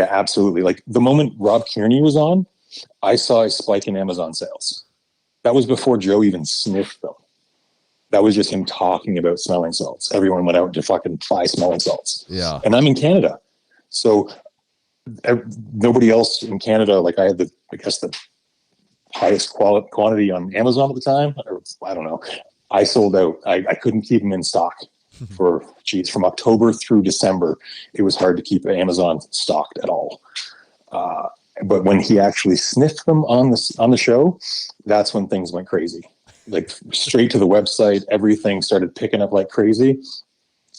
absolutely. Like the moment Rob Kearney was on, I saw a spike in Amazon sales. That was before Joe even sniffed them. That was just him talking about smelling salts. Everyone went out to fucking buy smelling salts. Yeah. And I'm in Canada. So nobody else in Canada, like I had the highest quantity on Amazon at the time. Or, I don't know. I sold out. I couldn't keep them in stock from October through December. It was hard to keep Amazon stocked at all. But when he actually sniffed them on the show, that's when things went crazy. Like straight to the website, everything started picking up like crazy.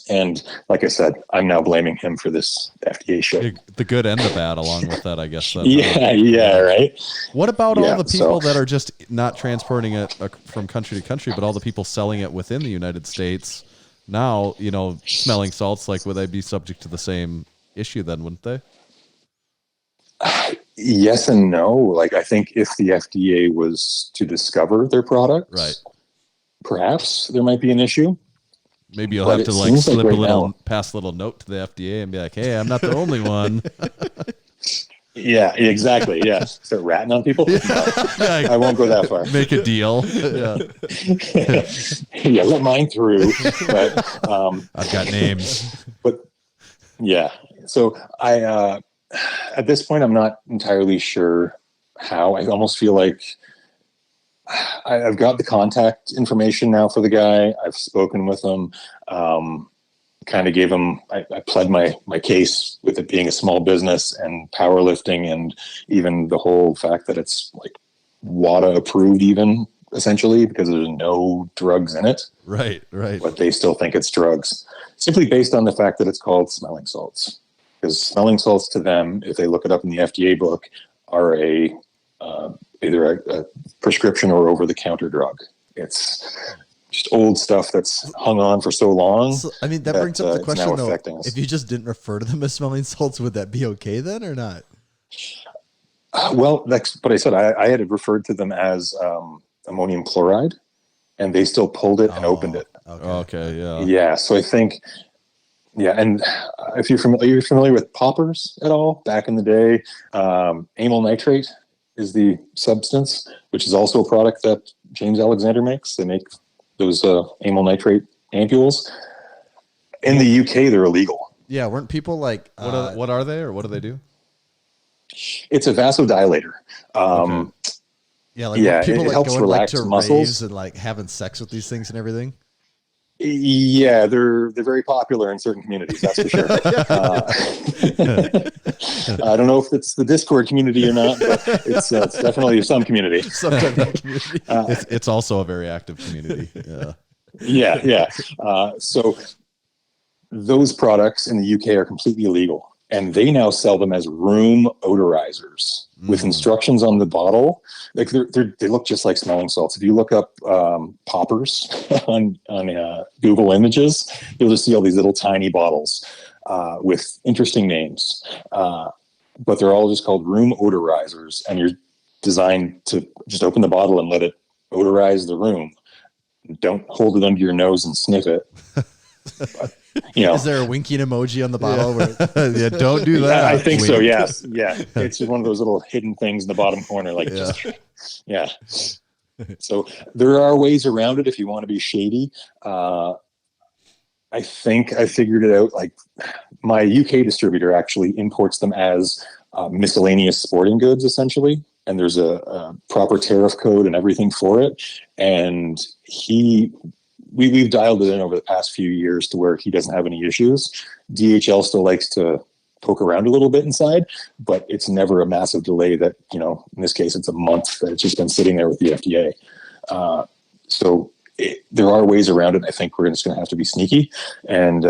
And like I said, I'm now blaming him for this FDA shit. The good and the bad along with that, I guess. Right. What about all the people that are just not transporting it from country to country, but all the people selling it within the United States now, smelling salts, like would they be subject to the same issue then, wouldn't they? Yes and no. Like I think if the FDA was to discover their product, right, perhaps there might be an issue. Maybe you'll have to slip pass a little note to the FDA and be like, "Hey, I'm not the only one." Yeah, exactly. Yeah, start ratting on people. I won't go that far. Make a deal. Yeah, let mine through. But I've got names. But yeah, so I at this point I'm not entirely sure how. I almost feel like I've got the contact information now for the guy. I've spoken with him. Kind of gave him, I pled my case with it being a small business and powerlifting, and even the whole fact that it's like WADA approved, even essentially, because there's no drugs in it. Right. But they still think it's drugs, simply based on the fact that it's called smelling salts. Because smelling salts to them, if they look it up in the FDA book, are either a prescription or over-the-counter drug. It's just old stuff that's hung on for so long. So, I mean, that brings up the question, though. If you just didn't refer to them as smelling salts, would that be okay then or not? Well, that's what I said. I had referred to them as ammonium chloride, and they still pulled it and opened it. Okay, yeah. Yeah, so I think, and if you're familiar with poppers at all, back in the day, amyl nitrate is the substance, which is also a product that James Alexander makes. They make those amyl nitrate ampules. In the UK, they're illegal. Yeah, weren't people like... What are they, or what do they do? It's a vasodilator. Okay. People it helps going relax to muscles raves and like having sex with these things and everything. Yeah, they're very popular in certain communities, that's for sure. I don't know if it's the Discord community or not, but it's definitely some community. It's also a very active community. Yeah. So those products in the UK are completely illegal, and they now sell them as room odorizers with instructions on the bottle. Like they look just like smelling salts. If you look up poppers on Google Images, you'll just see all these little tiny bottles with interesting names. But they're all just called room odorizers, and you're designed to just open the bottle and let it odorize the room. Don't hold it under your nose and sniff it. But, is there a winking emoji on the bottle? Yeah, don't do that. I think so. Yes. Yeah. It's just one of those little hidden things in the bottom corner. So there are ways around it if you want to be shady. I think I figured it out. Like, my UK distributor actually imports them as miscellaneous sporting goods, essentially. And there's a proper tariff code and everything for it. And we've dialed it in over the past few years to where he doesn't have any issues. DHL still likes to poke around a little bit inside, but it's never a massive delay that, in this case, it's a month that it's just been sitting there with the FDA. There are ways around it. I think we're just going to have to be sneaky. And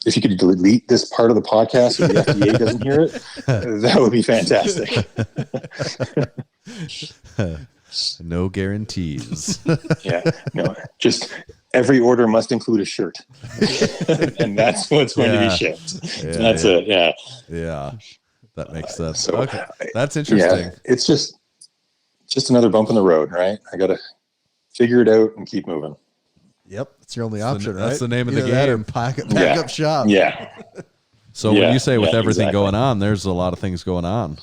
if you could delete this part of the podcast so the FDA doesn't hear it, that would be fantastic. No guarantees. Yeah, no, just every order must include a shirt. And that's what's going to be shipped. Yeah, that's it. Yeah. Yeah. That makes sense. So, okay. That's interesting. Yeah, it's just another bump in the road, right? I got to figure it out and keep moving. Yep. It's your only option, right? That's the name of the Either that or game. pack Yeah. up shop. Yeah. So when you say with yeah, everything exactly. going on, there's a lot of things going on.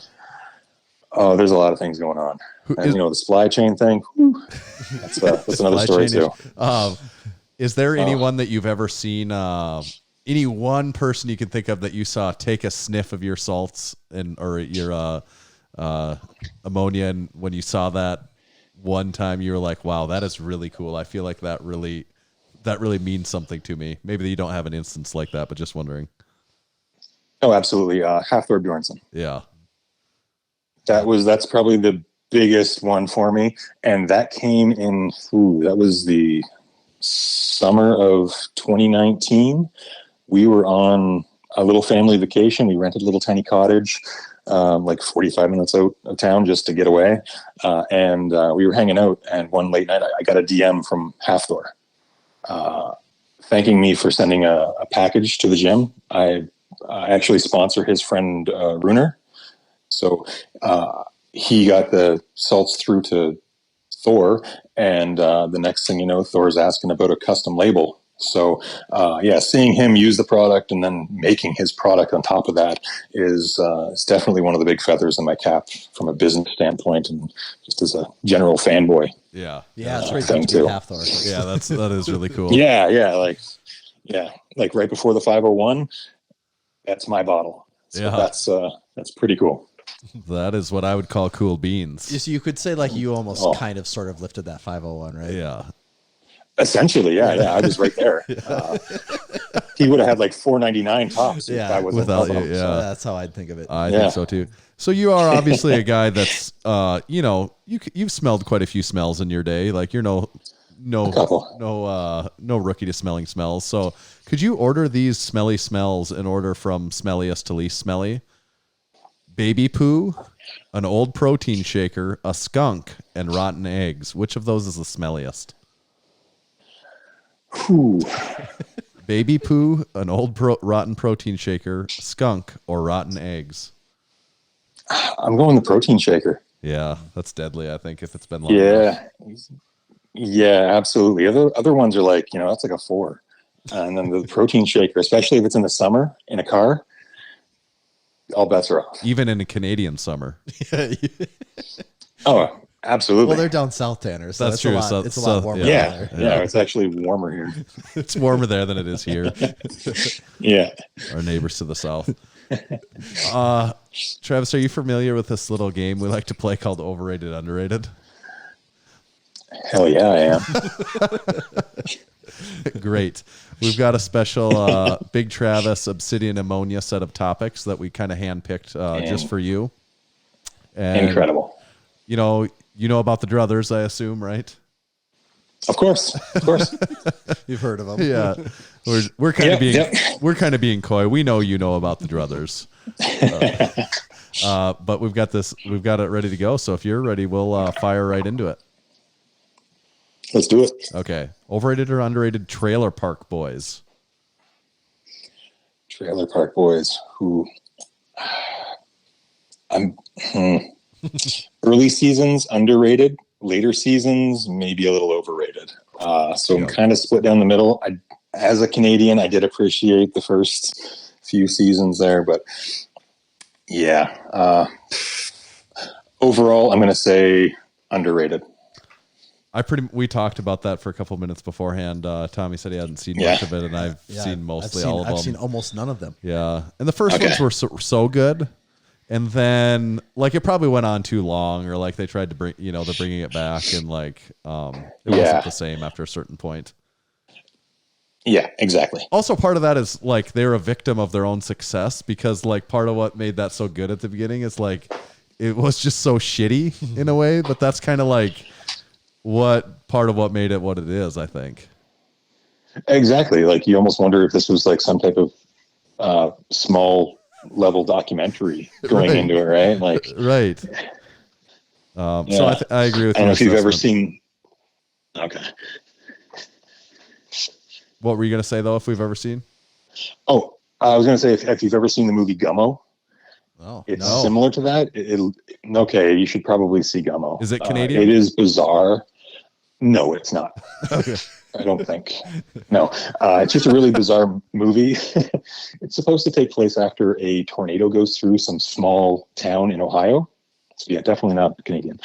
Oh, there's a lot of things going on. And, the supply chain thing, whew, that's another story too. Is there anyone that you've ever seen, any one person you can think of that you saw take a sniff of your salts or your ammonia, and when you saw that one time, you were like, wow, that is really cool. I feel like that really means something to me. Maybe you don't have an instance like that, but just wondering. Oh, absolutely. Hafthor Bjornsson. Yeah. That's probably the biggest one for me. And that came in, that was the summer of 2019. We were on a little family vacation. We rented a little tiny cottage, like 45 minutes out of town just to get away. And we were hanging out, and one late night, I got a DM from Hafthor, thanking me for sending a package to the gym. I actually sponsor his friend, Runer. So he got the salts through to Thor, and the next thing you know, Thor's asking about a custom label. So seeing him use the product and then making his product on top of that is definitely one of the big feathers in my cap from a business standpoint and just as a general fanboy. Yeah. Yeah, it's great thing to be too. Hafthor. Yeah, that is really cool. Like right before the 501, that's my bottle. So that's pretty cool. That is what I would call cool beans. So you could say like you almost kind of sort of lifted that 501, right? Yeah. Essentially, yeah, I was right there. He would have had like $4.99 tops. Yeah, if I wasn't without helping you, him. yeah. That's how I'd think of it. I think so too. So you are obviously a guy that's, you've smelled quite a few smells in your day. Like you're no rookie to smelling smells. So could you order these smelly smells in order from smelliest to least smelly? Baby poo, an old protein shaker, a skunk, and rotten eggs. Which of those is the smelliest? Whew. Baby poo, an old rotten protein shaker, skunk, or rotten eggs? I'm going the protein shaker. Yeah, that's deadly, I think, if it's been long enough. Yeah, absolutely. Other ones are like, that's like a 4. And then the protein shaker, especially if it's in the summer in a car, all bets are off. Even in a Canadian summer. Oh, absolutely. Well, they're down south, Tanner, so that's true. It's a lot warmer there. Yeah, it's actually warmer here. It's warmer there than it is here. Yeah. Our neighbors to the south. Travis, are you familiar with this little game we like to play called Overrated, Underrated? Hell yeah, I am. Great. We've got a special Big Travis Obsidian Ammonia set of topics that we kind of handpicked just for you. And, incredible. You know about the druthers, I assume, right? Of course. You've heard of them. Yeah. We're kind of being coy. We know you know about the druthers. But we've got it ready to go. So if you're ready, we'll fire right into it. Let's do it. Okay. Overrated or underrated trailer park boys? Trailer park boys. Early seasons, underrated. Later seasons, maybe a little overrated. So I'm kind of split down the middle. As a Canadian, I did appreciate the first few seasons there, but yeah. Overall, I'm going to say underrated. We talked about that for a couple minutes beforehand. Tommy said he hadn't seen much of it, and I've seen mostly all of them. I've seen almost none of them. Yeah, and the first ones were so good, and then like it probably went on too long, or like they tried to bring, they're bringing it back, and like it wasn't the same after a certain point. Yeah, exactly. Also, part of that is like they're a victim of their own success, because like part of what made that so good at the beginning is like it was just so shitty in a way, but that's kind of like part of what made it what it is, I think. Exactly. Like you almost wonder if this was like some type of small level documentary going into it, right? Like, right. So I agree with you. I don't know if you've ever seen. Okay. What were you going to say though? If we've ever seen? Oh, I was going to say if you've ever seen the movie Gummo. Oh, it's similar to that. Okay, you should probably see Gummo. Is it Canadian? It is bizarre. No, it's not. Okay. I don't think. No, it's just a really bizarre movie. It's supposed to take place after a tornado goes through some small town in Ohio. So yeah, definitely not Canadian.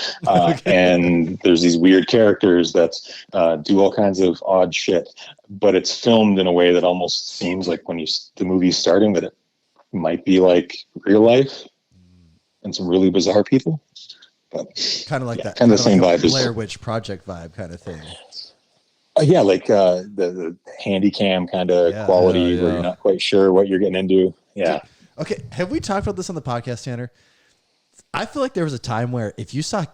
And there's these weird characters that do all kinds of odd shit, but it's filmed in a way that almost seems like when the movie's starting that it might be like real life and some really bizarre people. But kind of like that. Kind of the same vibe. Blair Witch Project vibe kind of thing. Yeah, like the handy cam kind of quality where you're not quite sure what you're getting into. Yeah. Okay, have we talked about this on the podcast, Tanner? I feel like there was a time where if you saw,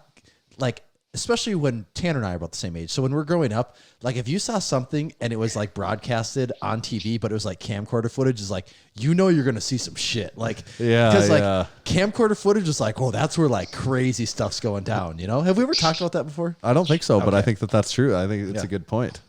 like, especially when Tanner and I are about the same age. So when we're growing up, like if you saw something and it was like broadcasted on TV, but it was like camcorder footage, is like, you're going to see some shit. Like, because like camcorder footage is like, oh, that's where like crazy stuff's going down. Have we ever talked about that before? I don't think so, but I think that's true. I think it's a good point.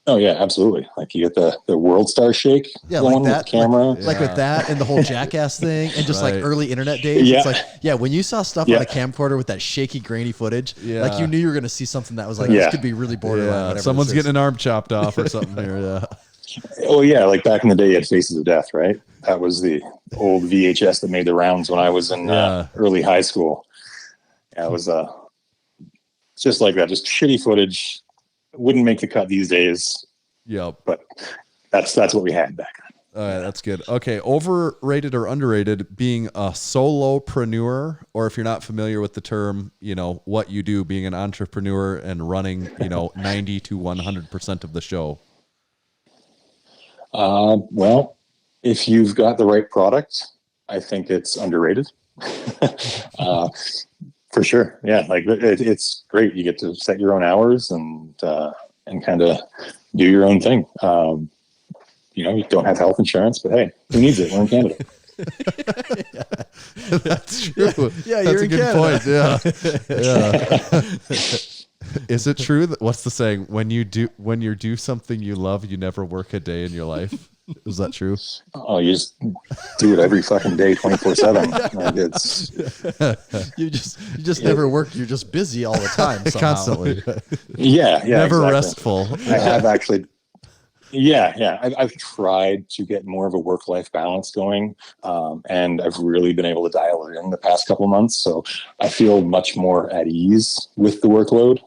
Oh yeah, absolutely. Like you get the world star shake. Yeah, like that with camera. Like with that and the whole Jackass thing and just like early internet days. Yeah. It's like, when you saw stuff on a camcorder with that shaky, grainy footage, like you knew you were going to see something that was like, this could be really borderline. Yeah. Someone's getting an arm chopped off or something here. Yeah. Oh yeah, like back in the day, you had Faces of Death, right? That was the old VHS that made the rounds when I was in early high school. Yeah, it was just like that, just shitty footage. Wouldn't make the cut these days. Yep. But that's what we had back then. All right, that's good. Okay, overrated or underrated being a solopreneur, or if you're not familiar with the term, what you do being an entrepreneur and running, 90 to 100% of the show. Well, if you've got the right product, I think it's underrated. For sure. Yeah. Like it's great. You get to set your own hours and kind of do your own thing. You don't have health insurance, but hey, who needs it? We're in Canada. That's true. Yeah. That's You're a good point. Yeah. Is it true that what's the saying? When you do something you love, you never work a day in your life. Is that true? Oh, you just do it every fucking day, 24/7. Like it's you just never work. You're just busy all the time, constantly. Yeah, never exactly. restful. I have actually. Yeah. I've tried to get more of a work-life balance going, and I've really been able to dial it in the past couple months. So I feel much more at ease with the workload,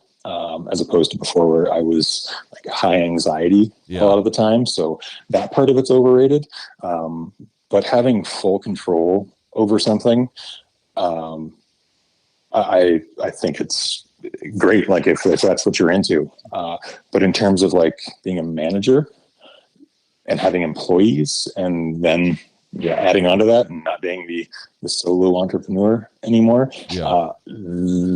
as opposed to before where I was like high anxiety a lot of the time. So that part of it's overrated. But having full control over something, I think it's great. Like if that's what you're into, but in terms of like being a manager and having employees and then adding on to that and not being the solo entrepreneur anymore,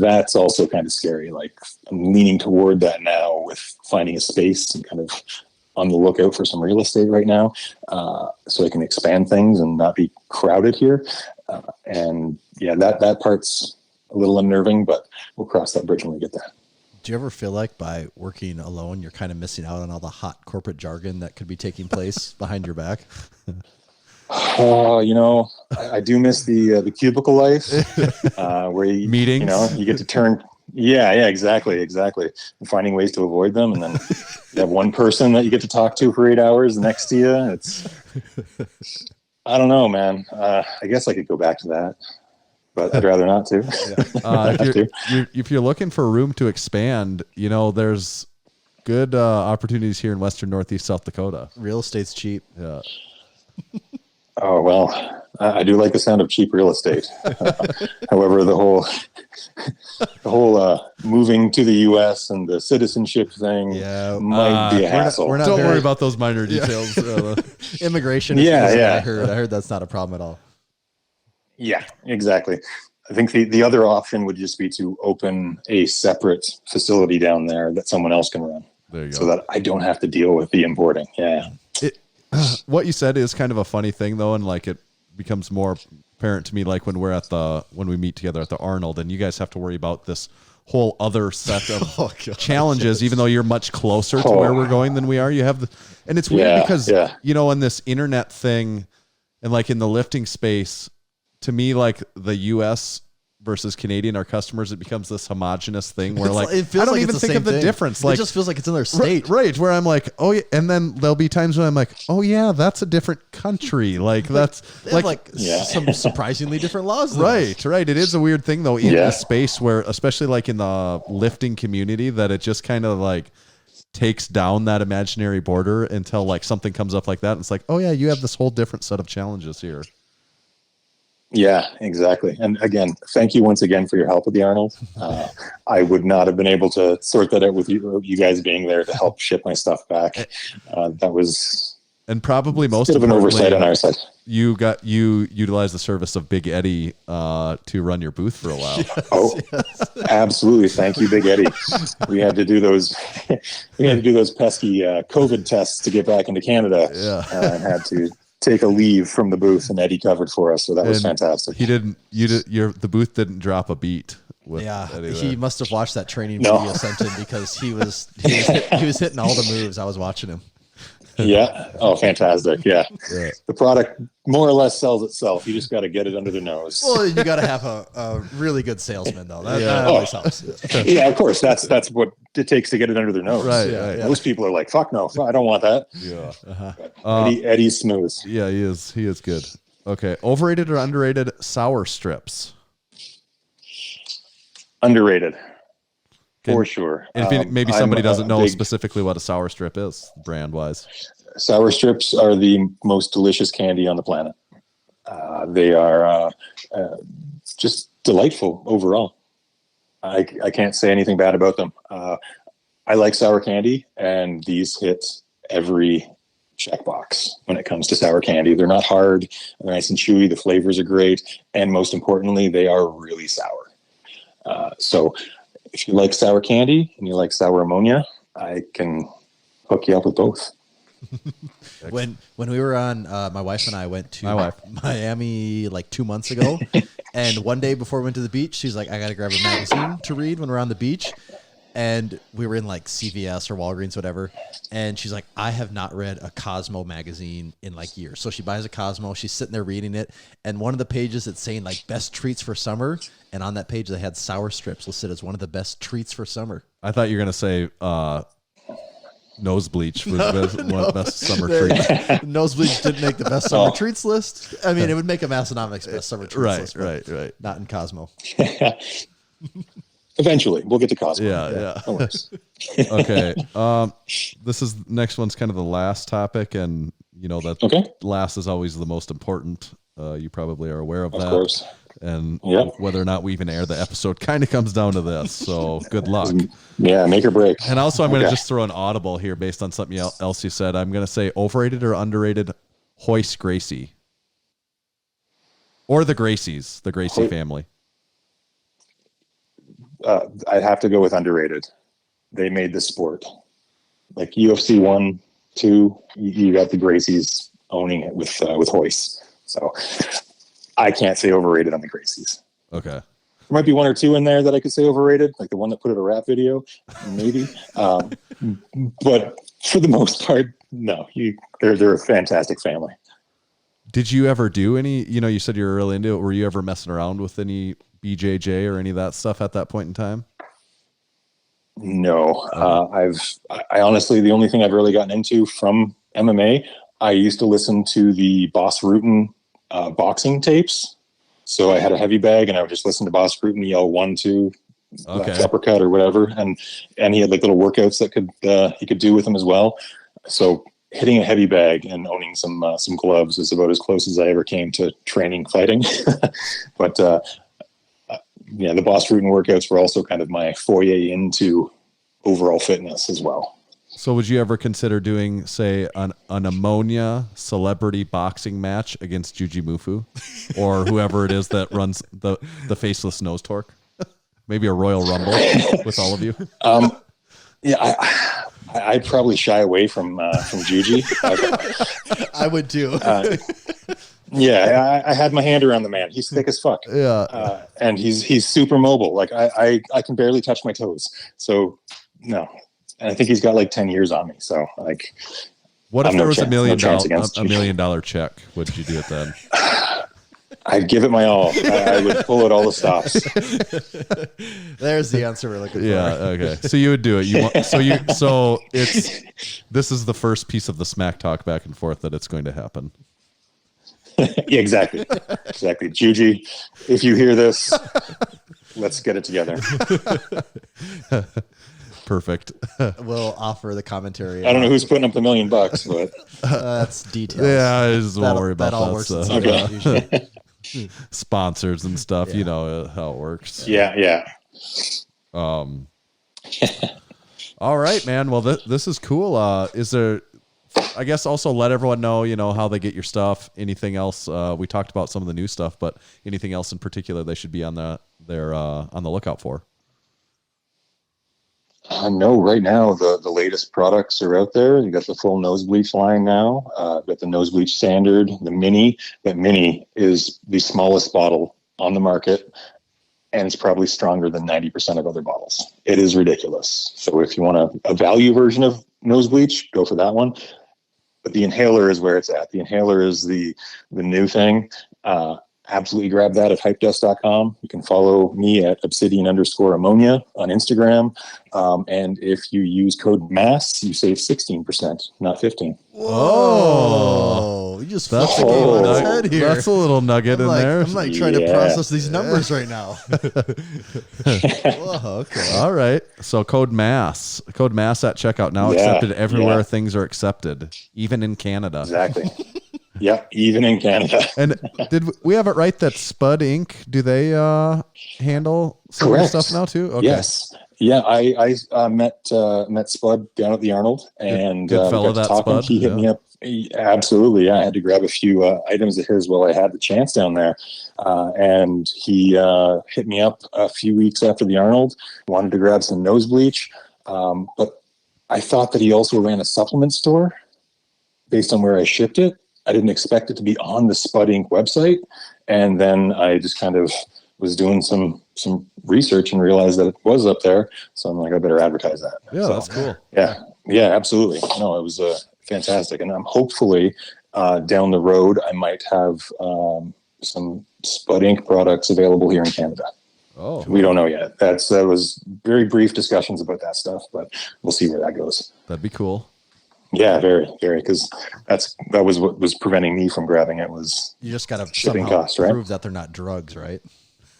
that's also kind of scary. Like I'm leaning toward that now with finding a space and kind of on the lookout for some real estate right now, so I can expand things and not be crowded here. And that part's a little unnerving, but we'll cross that bridge when we get there. Do you ever feel like by working alone, you're kind of missing out on all the hot corporate jargon that could be taking place behind your back? I do miss the cubicle life, where you meetings. You get to turn. Yeah, exactly. And finding ways to avoid them, and then you have one person that you get to talk to for 8 hours next to you. It's, I don't know, man. I guess I could go back to that. but I'd rather not to. If you're looking for room to expand, there's good opportunities here in Western Northeast South Dakota. Real estate's cheap. Yeah. Oh, well, I do like the sound of cheap real estate. However, the whole moving to the U.S. and the citizenship thing might be a hassle. Don't worry about those minor details. Immigration. I heard that's not a problem at all. Yeah, exactly. I think the other option would just be to open a separate facility down there that someone else can run. There you go. So that I don't have to deal with the importing. Yeah. What you said is kind of a funny thing though, and like it becomes more apparent to me like when we meet together at the Arnold, and you guys have to worry about this whole other set of challenges, even though you're much closer to where we're going than we are. You have and it's weird because in this internet thing and like in the lifting space, to me, like the US versus Canadian, our customers, it becomes this homogenous thing where I don't even think of the difference. Like, it just feels like it's in their state. Right. Where I'm like, oh yeah. And then there'll be times when I'm like, oh yeah, that's a different country. Like that's some surprisingly different laws. Right. It is a weird thing though in the space where, especially like in the lifting community, that it just kind of like takes down that imaginary border until like something comes up like that. And it's like, oh yeah, you have this whole different set of challenges here. Yeah, exactly. And again, thank you once again for your help with the Arnold. I would not have been able to sort that out with you guys being there to help ship my stuff back. That was probably most of an oversight on our side. You utilized the service of Big Eddie to run your booth for a while. Absolutely. Thank you, Big Eddie. We had to do those pesky COVID tests to get back into Canada. And had to take a leave from the booth, and Eddie covered for us, so that was fantastic. The booth didn't drop a beat. He must have watched that training video sent him, because he was hitting all the moves. I was watching him. Yeah. Oh, fantastic. Yeah. The product more or less sells itself. You just got to get it under the nose. Well, you got to have a really good salesman, though. That always helps. Yeah, of course. That's what it takes to get it under their nose. Right. Most people are like, "Fuck no, I don't want that." Yeah. Eddie's smooth. Yeah, he is. He is good. Okay. Overrated or underrated sour strips? Underrated. For sure. And maybe somebody doesn't know specifically what a sour strip is, brand-wise. Sour strips are the most delicious candy on the planet. They are just delightful overall. I can't say anything bad about them. I like sour candy, and these hit every checkbox when it comes to sour candy. They're not hard. They're nice and chewy. The flavors are great. And most importantly, they are really sour. So if you like sour candy and you like sour ammonia, I can hook you up with both. When we were on, my wife and I went to Miami like 2 months ago, and one day before we went to the beach, she's like, I got to grab a magazine to read when we're on the beach. And we were in like CVS or Walgreens, whatever. And she's like, I have not read a Cosmo magazine in like years. So she buys a Cosmo. She's sitting there reading it. And one of the pages, it's saying like best treats for summer. And on that page, they had sour strips listed as one of the best treats for summer. I thought you were going to say nose bleach was one of the best summer treats. Nose bleach didn't make the best summer treats list. I mean, it would make a Massenomics best summer treats list. Right. Not in Cosmo. Eventually, we'll get to Cosmo. Yeah. No worries. Okay. Next one's kind of the last topic, and last is always the most important. You probably are aware of that. Of course. And whether or not we even air the episode kind of comes down to this. So good luck. Yeah, make or break. And also, I'm going to just throw an audible here based on something else you said. I'm going to say overrated or underrated Hoist Gracie, or the Gracies, the Gracie family. I'd have to go with underrated. They made the sport. Like UFC 1, 2, you got the Gracies owning it with Hoist. So I can't say overrated on the Gracies. Okay. There might be one or two in there that I could say overrated, like the one that put out a rap video, maybe. But for the most part, no. They're a fantastic family. Did you ever do any, you said you were really into it. Were you ever messing around with any BJJ or any of that stuff at that point in time? No. I honestly, the only thing I've really gotten into from MMA, I used to listen to the Boss Rutan boxing tapes. So I had a heavy bag, and I would just listen to Boss Fruit and yell 1, 2, left uppercut or whatever. And he had like little workouts that he could do with them as well. So hitting a heavy bag and owning some gloves is about as close as I ever came to training fighting. But the Boss Fruit and workouts were also kind of my foyer into overall fitness as well. So would you ever consider doing, say, an Ammonia celebrity boxing match against Juji Mufu or whoever it is that runs the Faceless Nose Torque? Maybe a Royal Rumble with all of you? I'd probably shy away from Juji. I would too. I had my hand around the man. He's thick as fuck. Yeah. And he's super mobile. Like I can barely touch my toes. So no. And I think he's got like 10 years on me. So like, what if there was $1 million check? Would you do it then? I'd give it my all. I would pull out all the stops. There's the answer we're looking for. Yeah. Okay. So you would do it. This is the first piece of the smack talk back and forth that it's going to happen. Yeah, exactly. Juji, if you hear this, let's get it together. Perfect. We'll offer the commentary. I don't know who's putting up the $1 million, but that's details. Yeah, I just won't worry about that. All works. Okay. Sponsors and stuff. You know how it works. Yeah. All right, man. Well, this is cool. Is there? I guess also let everyone know, how they get your stuff. Anything else? We talked about some of the new stuff, but anything else in particular they should be on the lookout for? No, right now the latest products are out there. You got the full nose bleach line now. Got the nose bleach standard, the mini. That mini is the smallest bottle on the market, and it's probably stronger than 90% of other bottles. It is ridiculous. So if you want a value version of nose bleach, go for that one. But the inhaler is where it's at. The inhaler is the new thing. Absolutely grab that at hypedust.com. You can follow me at obsidian_ammonia on Instagram. And if you use code MASS, you save 16%, not 15%. Whoa. You just flipped the game on his head here. That's a little nugget in there. I'm trying to process these numbers right now. Whoa, okay. All right. So code MASS at checkout now, accepted everywhere things are accepted, even in Canada. Exactly. Yeah, even in Canada. And did we have it right that SPUD Inc., do they handle some of the stuff now too? Okay. Yes. Yeah, I met SPUD down at the Arnold, and good fellow, that talking. SPUD. He hit me up. Absolutely, yeah. I had to grab a few items of his while I had the chance down there, and he hit me up a few weeks after the Arnold. Wanted to grab some nose bleach, but I thought that he also ran a supplement store based on where I shipped it. I didn't expect it to be on the SPUD Inc. website. And then I just kind of was doing some research and realized that it was up there. So I'm like, I better advertise that. Yeah, that's cool. Yeah, absolutely. No, it was fantastic. And I'm hopefully down the road, I might have some SPUD Inc. products available here in Canada. Oh, we don't know yet. That was very brief discussions about that stuff, but we'll see where that goes. That'd be cool. Yeah, very, very, because that was what was preventing me from grabbing it. Was you just got to shipping cost, right? Prove that they're not drugs, right?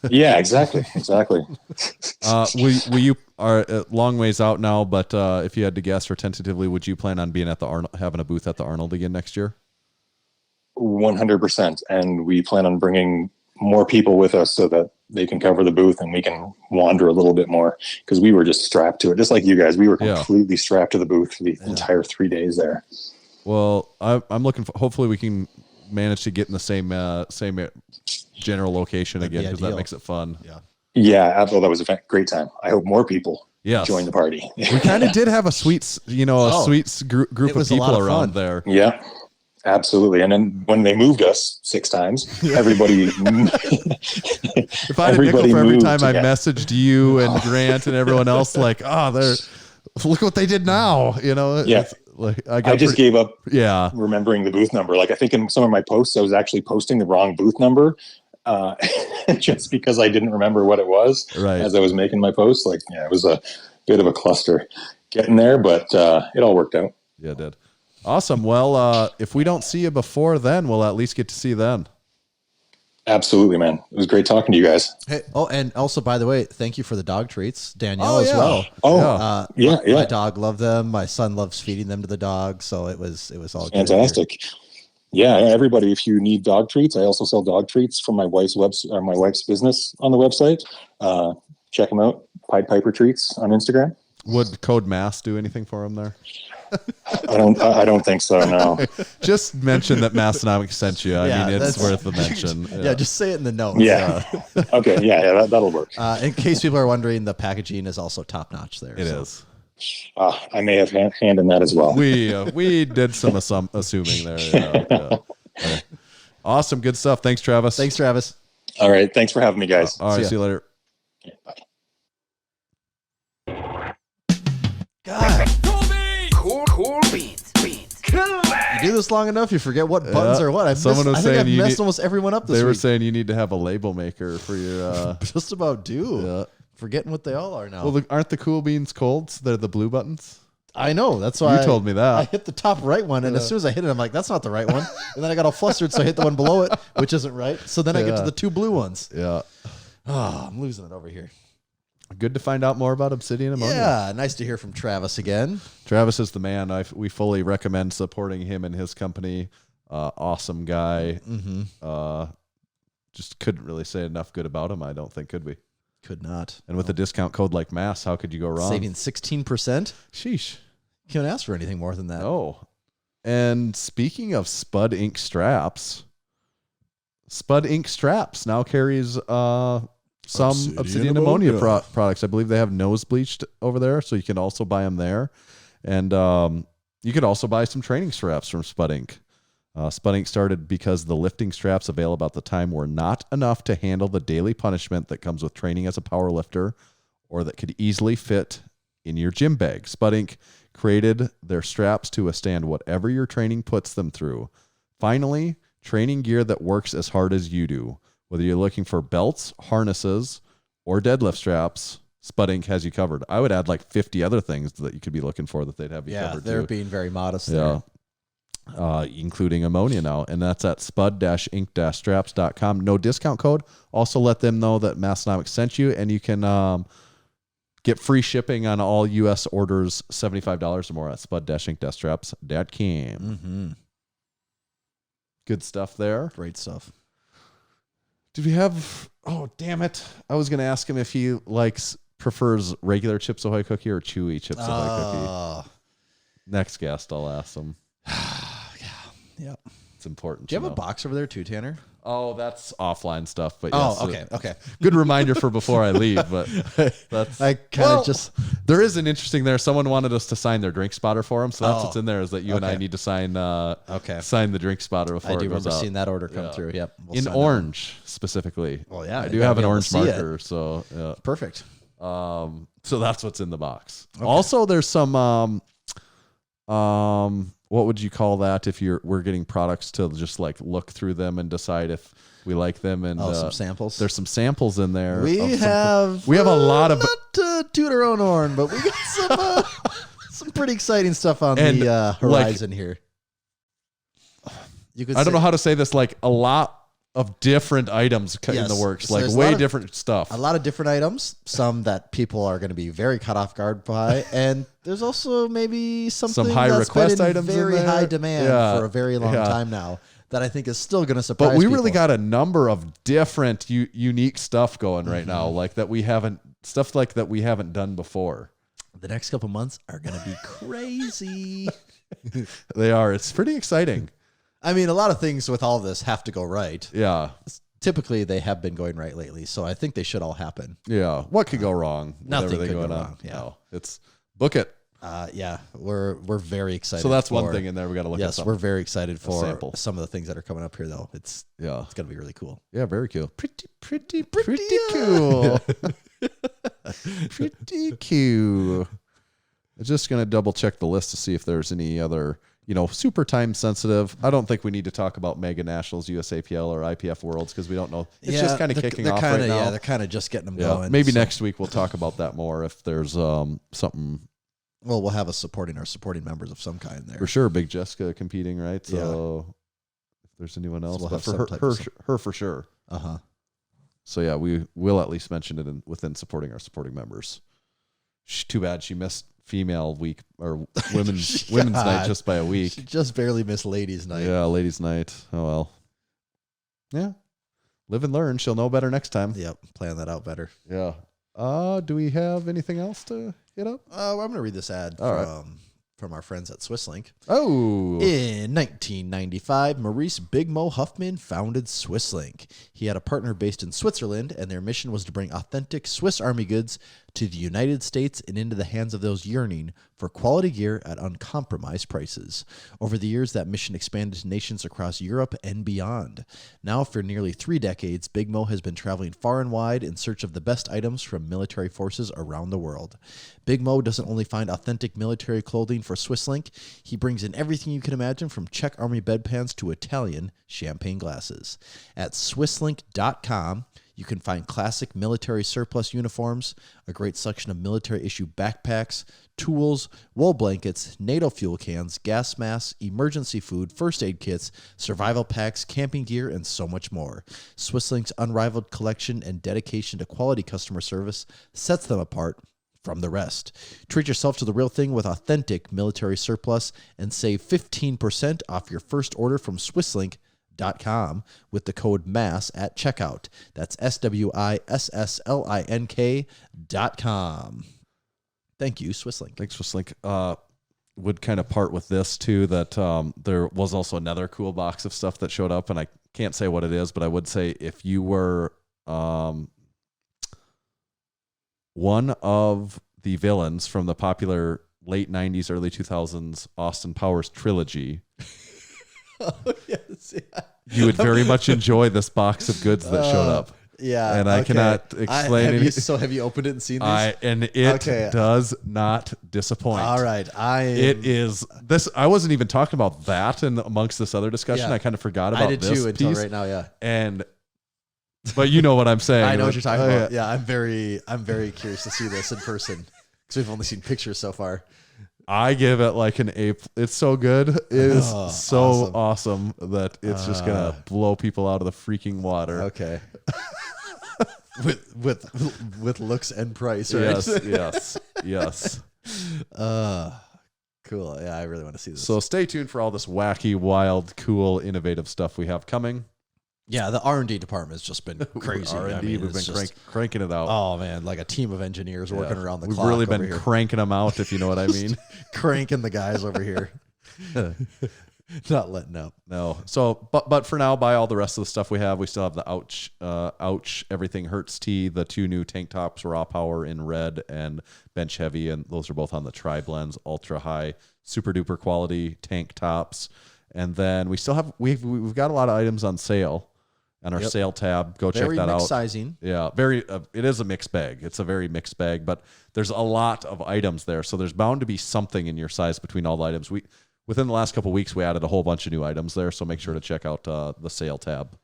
Yeah, exactly. Will you are a long ways out now, but if you had to guess or tentatively, would you plan on being at the Arnold, having a booth at the Arnold again next year? 100%, and we plan on bringing more people with us so that they can cover the booth and we can wander a little bit more, because we were just strapped to it, just like you guys. We were completely strapped to the booth for the entire 3 days there. Well, I'm looking for. Hopefully, we can manage to get in the same general location again, because that makes it fun. Yeah. Well, that was a great time. I hope more people join the party. We kind of did have a sweet, group of people around there. Yeah. Absolutely. And then when they moved us 6 times, everybody. If I had a nickel for every time I messaged you and Grant and everyone else, like, look what they did now. Yeah. I just gave up remembering the booth number. Like, I think in some of my posts, I was actually posting the wrong booth number just because I didn't remember what it was as I was making my posts. Like, it was a bit of a cluster getting there, but it all worked out. Yeah, it did. Awesome. Well, if we don't see you before then, we'll at least get to see you then. Absolutely, man. It was great talking to you guys. Hey, and also, by the way, thank you for the dog treats, Danielle, as well. Oh, yeah. My dog loved them. My son loves feeding them to the dog, so it was all fantastic. Yeah, everybody, if you need dog treats, I also sell dog treats from my wife's business on the website. Check them out. Pied Piper Treats on Instagram. Would Code Mass do anything for him there? I don't think so. No. Just mention that Massenomics sent you. I mean, it's worth a mention. Yeah, just say it in the notes. Yeah. Okay. Yeah, that'll work. In case people are wondering, the packaging is also top notch there. It is. I may have hand in that as well. We did some assuming there. Okay. Awesome, good stuff. Thanks, Travis. Thanks, Travis. All right, thanks for having me, guys. All right, see you later. Okay, bye. God. Cool beans. You do this long enough, you forget what buttons are what. I think I've messed almost everyone up this week. They were saying you need to have a label maker for your... Just about do. Yeah. Forgetting what they all are now. Well, aren't the cool beans colds? They're the blue buttons? I know. That's why you told me that. I hit the top right one, and as soon as I hit it, I'm like, that's not the right one. And then I got all flustered, so I hit the one below it, which isn't right. So then I get to the two blue ones. Yeah. Oh, I'm losing it over here. Good to find out more about Obsidian Ammonia. Yeah, nice to hear from Travis again. Travis is the man. We fully recommend supporting him and his company. Awesome guy. Mm-hmm. Just couldn't really say enough good about him, I don't think, could we? Could not. And with a discount code like Mass, how could you go wrong? Saving 16%? Sheesh. Can't ask for anything more than that. Oh. And speaking of SPUD Ink straps, SPUD Ink straps now carries some Obsidian Ammonia products. I believe they have nose bleached over there, so you can also buy them there. And you could also buy some training straps from SPUD Ink. SPUD Ink started because the lifting straps available at the time were not enough to handle the daily punishment that comes with training as a power lifter, or that could easily fit in your gym bag. SPUD Ink created their straps to withstand whatever your training puts them through. Finally, training gear that works as hard as you do. Whether you're looking for belts, harnesses, or deadlift straps, SPUD Ink has you covered. I would add like 50 other things that you could be looking for that they'd have you covered. Yeah, they're too. being very modest there. Including ammonia now. And that's at spud-ink-straps.com. No discount code. Also let them know that Massenomics sent you, and you can get free shipping on all U.S. orders $75 or more at spud-ink-straps.com. Mm-hmm. Good stuff there. Great stuff. Did we have... Oh, damn it. I was going to ask him if he prefers regular Chips Ahoy cookie or chewy Chips Ahoy cookie. Next guest, I'll ask him. Yeah. It's important. Do you have a box over there too, Tanner? Oh, that's offline stuff. But yes, okay. Good reminder for before I leave. But that's there is an interesting there. Someone wanted us to sign their drink spotter for them, so that's what's in there. Is that you and I need to sign the drink spotter before it goes out. I do remember seeing that order come through. Yep, in orange specifically. Well, yeah, I do have an orange marker, so yeah. Perfect. So that's what's in the box. Okay. Also, there's some what would you call that if we're getting products to just look through them and decide if we like them? And some samples. There's some samples in there. We have a lot of, not to toot our own horn, but we got some pretty exciting stuff on the horizon here. I don't know how to say this. A lot of different items in the works, so way different stuff. A lot of different items, some that people are going to be very caught off guard by, and there's also maybe some high that's request been in items very in high demand for a very long time now that I think is still going to surprise people. But we really got a number of different unique stuff going right now, that we haven't done before. The next couple months are going to be crazy. They are. It's pretty exciting. I mean, a lot of things with all this have to go right. Yeah. Typically, they have been going right lately, so I think they should all happen. Yeah. What could go wrong? Nothing could go wrong. Yeah. No, it's book it. Yeah. We're very excited. So that's one thing in there we got to look at. Yes, we're very excited for some of the things that are coming up here, though. It's going to be really cool. Yeah, very cool. Pretty cool. Pretty cool. I'm just going to double check the list to see if there's any other... super time sensitive. I don't think we need to talk about Mega Nationals, USAPL, or IPF Worlds because we don't know. It's just kind of kicking off right now. Yeah, they're kind of just getting them going. Maybe next week we'll talk about that more if there's something. Well, we'll have our supporting members of some kind there. For sure. Big Jessica competing, right? So if there's anyone else, we'll but for her for sure. So yeah, we will at least mention it within supporting our supporting members. Too bad she missed female week or women's night just by a week. She just barely missed ladies' night. Yeah, ladies' night. Oh well. Yeah. Live and learn. She'll know better next time. Yep. Plan that out better. Yeah. Do we have anything else to hit up? I'm going to read this ad from our friends at SwissLink. Oh. In 1995, Maurice Big Mo Huffman founded SwissLink. He had a partner based in Switzerland, and their mission was to bring authentic Swiss Army goods to the United States and into the hands of those yearning for quality gear at uncompromised prices. Over the years, that mission expanded to nations across Europe and beyond. Now, for nearly 3 decades, Big Mo has been traveling far and wide in search of the best items from military forces around the world. Big Mo doesn't only find authentic military clothing for SwissLink, he brings in everything you can imagine from Czech Army bedpans to Italian champagne glasses. At SwissLink.com, you can find classic military surplus uniforms, a great selection of military-issue backpacks, tools, wool blankets, NATO fuel cans, gas masks, emergency food, first aid kits, survival packs, camping gear, and so much more. SwissLink's unrivaled collection and dedication to quality customer service sets them apart from the rest. Treat yourself to the real thing with authentic military surplus and save 15% off your first order from SwissLink.com with the code MASS at checkout. That's SWISSLINK.com. Thank you, SwissLink. Thanks, SwissLink. Would kind of part with this too, that there was also another cool box of stuff that showed up, and I can't say what it is, but I would say if you were one of the villains from the popular late 90s, early 2000s Austin Powers trilogy, Yes, yeah. you would very much enjoy this box of goods that showed up. Yeah. And I cannot explain it. So have you opened it and seen these? And it does not disappoint. All right. It is this. I wasn't even talking about that and amongst this other discussion. Yeah. I kind of forgot about this. I did too until piece. right now. Yeah. But you know what I'm saying. I know what you're talking about. Yeah. I'm very curious to see this in person because we've only seen pictures so far. I give it like an A. It's so good. It is so awesome that it's just gonna blow people out of the freaking water. Okay. with looks and price, right? Yes. Cool. Yeah, I really want to see this. So stay tuned for all this wacky, wild, cool, innovative stuff we have coming. Yeah, the R&D department has just been crazy. R&D, we've been cranking it out. Oh man, like a team of engineers working around the clock. We've really been cranking them out, if you know what I mean. Cranking the guys over here. Not letting up. No. So, but for now, buy all the rest of the stuff we have. We still have the ouch, everything hurts tee, the 2 new tank tops, raw power in red and bench heavy, and those are both on the tri blends, ultra high, super duper quality tank tops. And then we still have we've got a lot of items on sale. On our sale tab, go check that out. Very mixed sizing. Yeah, it is a mixed bag. It's a very mixed bag, but there's a lot of items there, so there's bound to be something in your size between all the items. Within the last couple of weeks, we added a whole bunch of new items there, so make sure to check out the sale tab.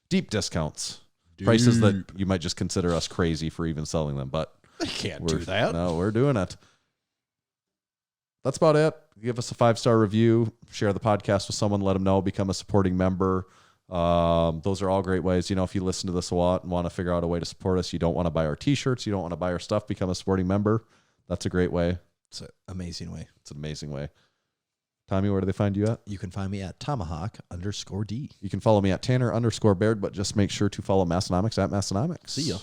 Deep discounts, prices that you might just consider us crazy for even selling them, but they can't do that. No, we're doing it. That's about it. Give us a 5-star review, share the podcast with someone, let them know, become a supporting member. Those are all great ways. If you listen to this a lot and want to figure out a way to support us, you don't want to buy our t-shirts, you don't want to buy our stuff, become a supporting member. That's a great way. It's an amazing way. Tommy, where do they find you at? You can find me at Tomahawk_D. You can follow me at Tanner_Baird, but just make sure to follow Massenomics at Massenomics. See ya.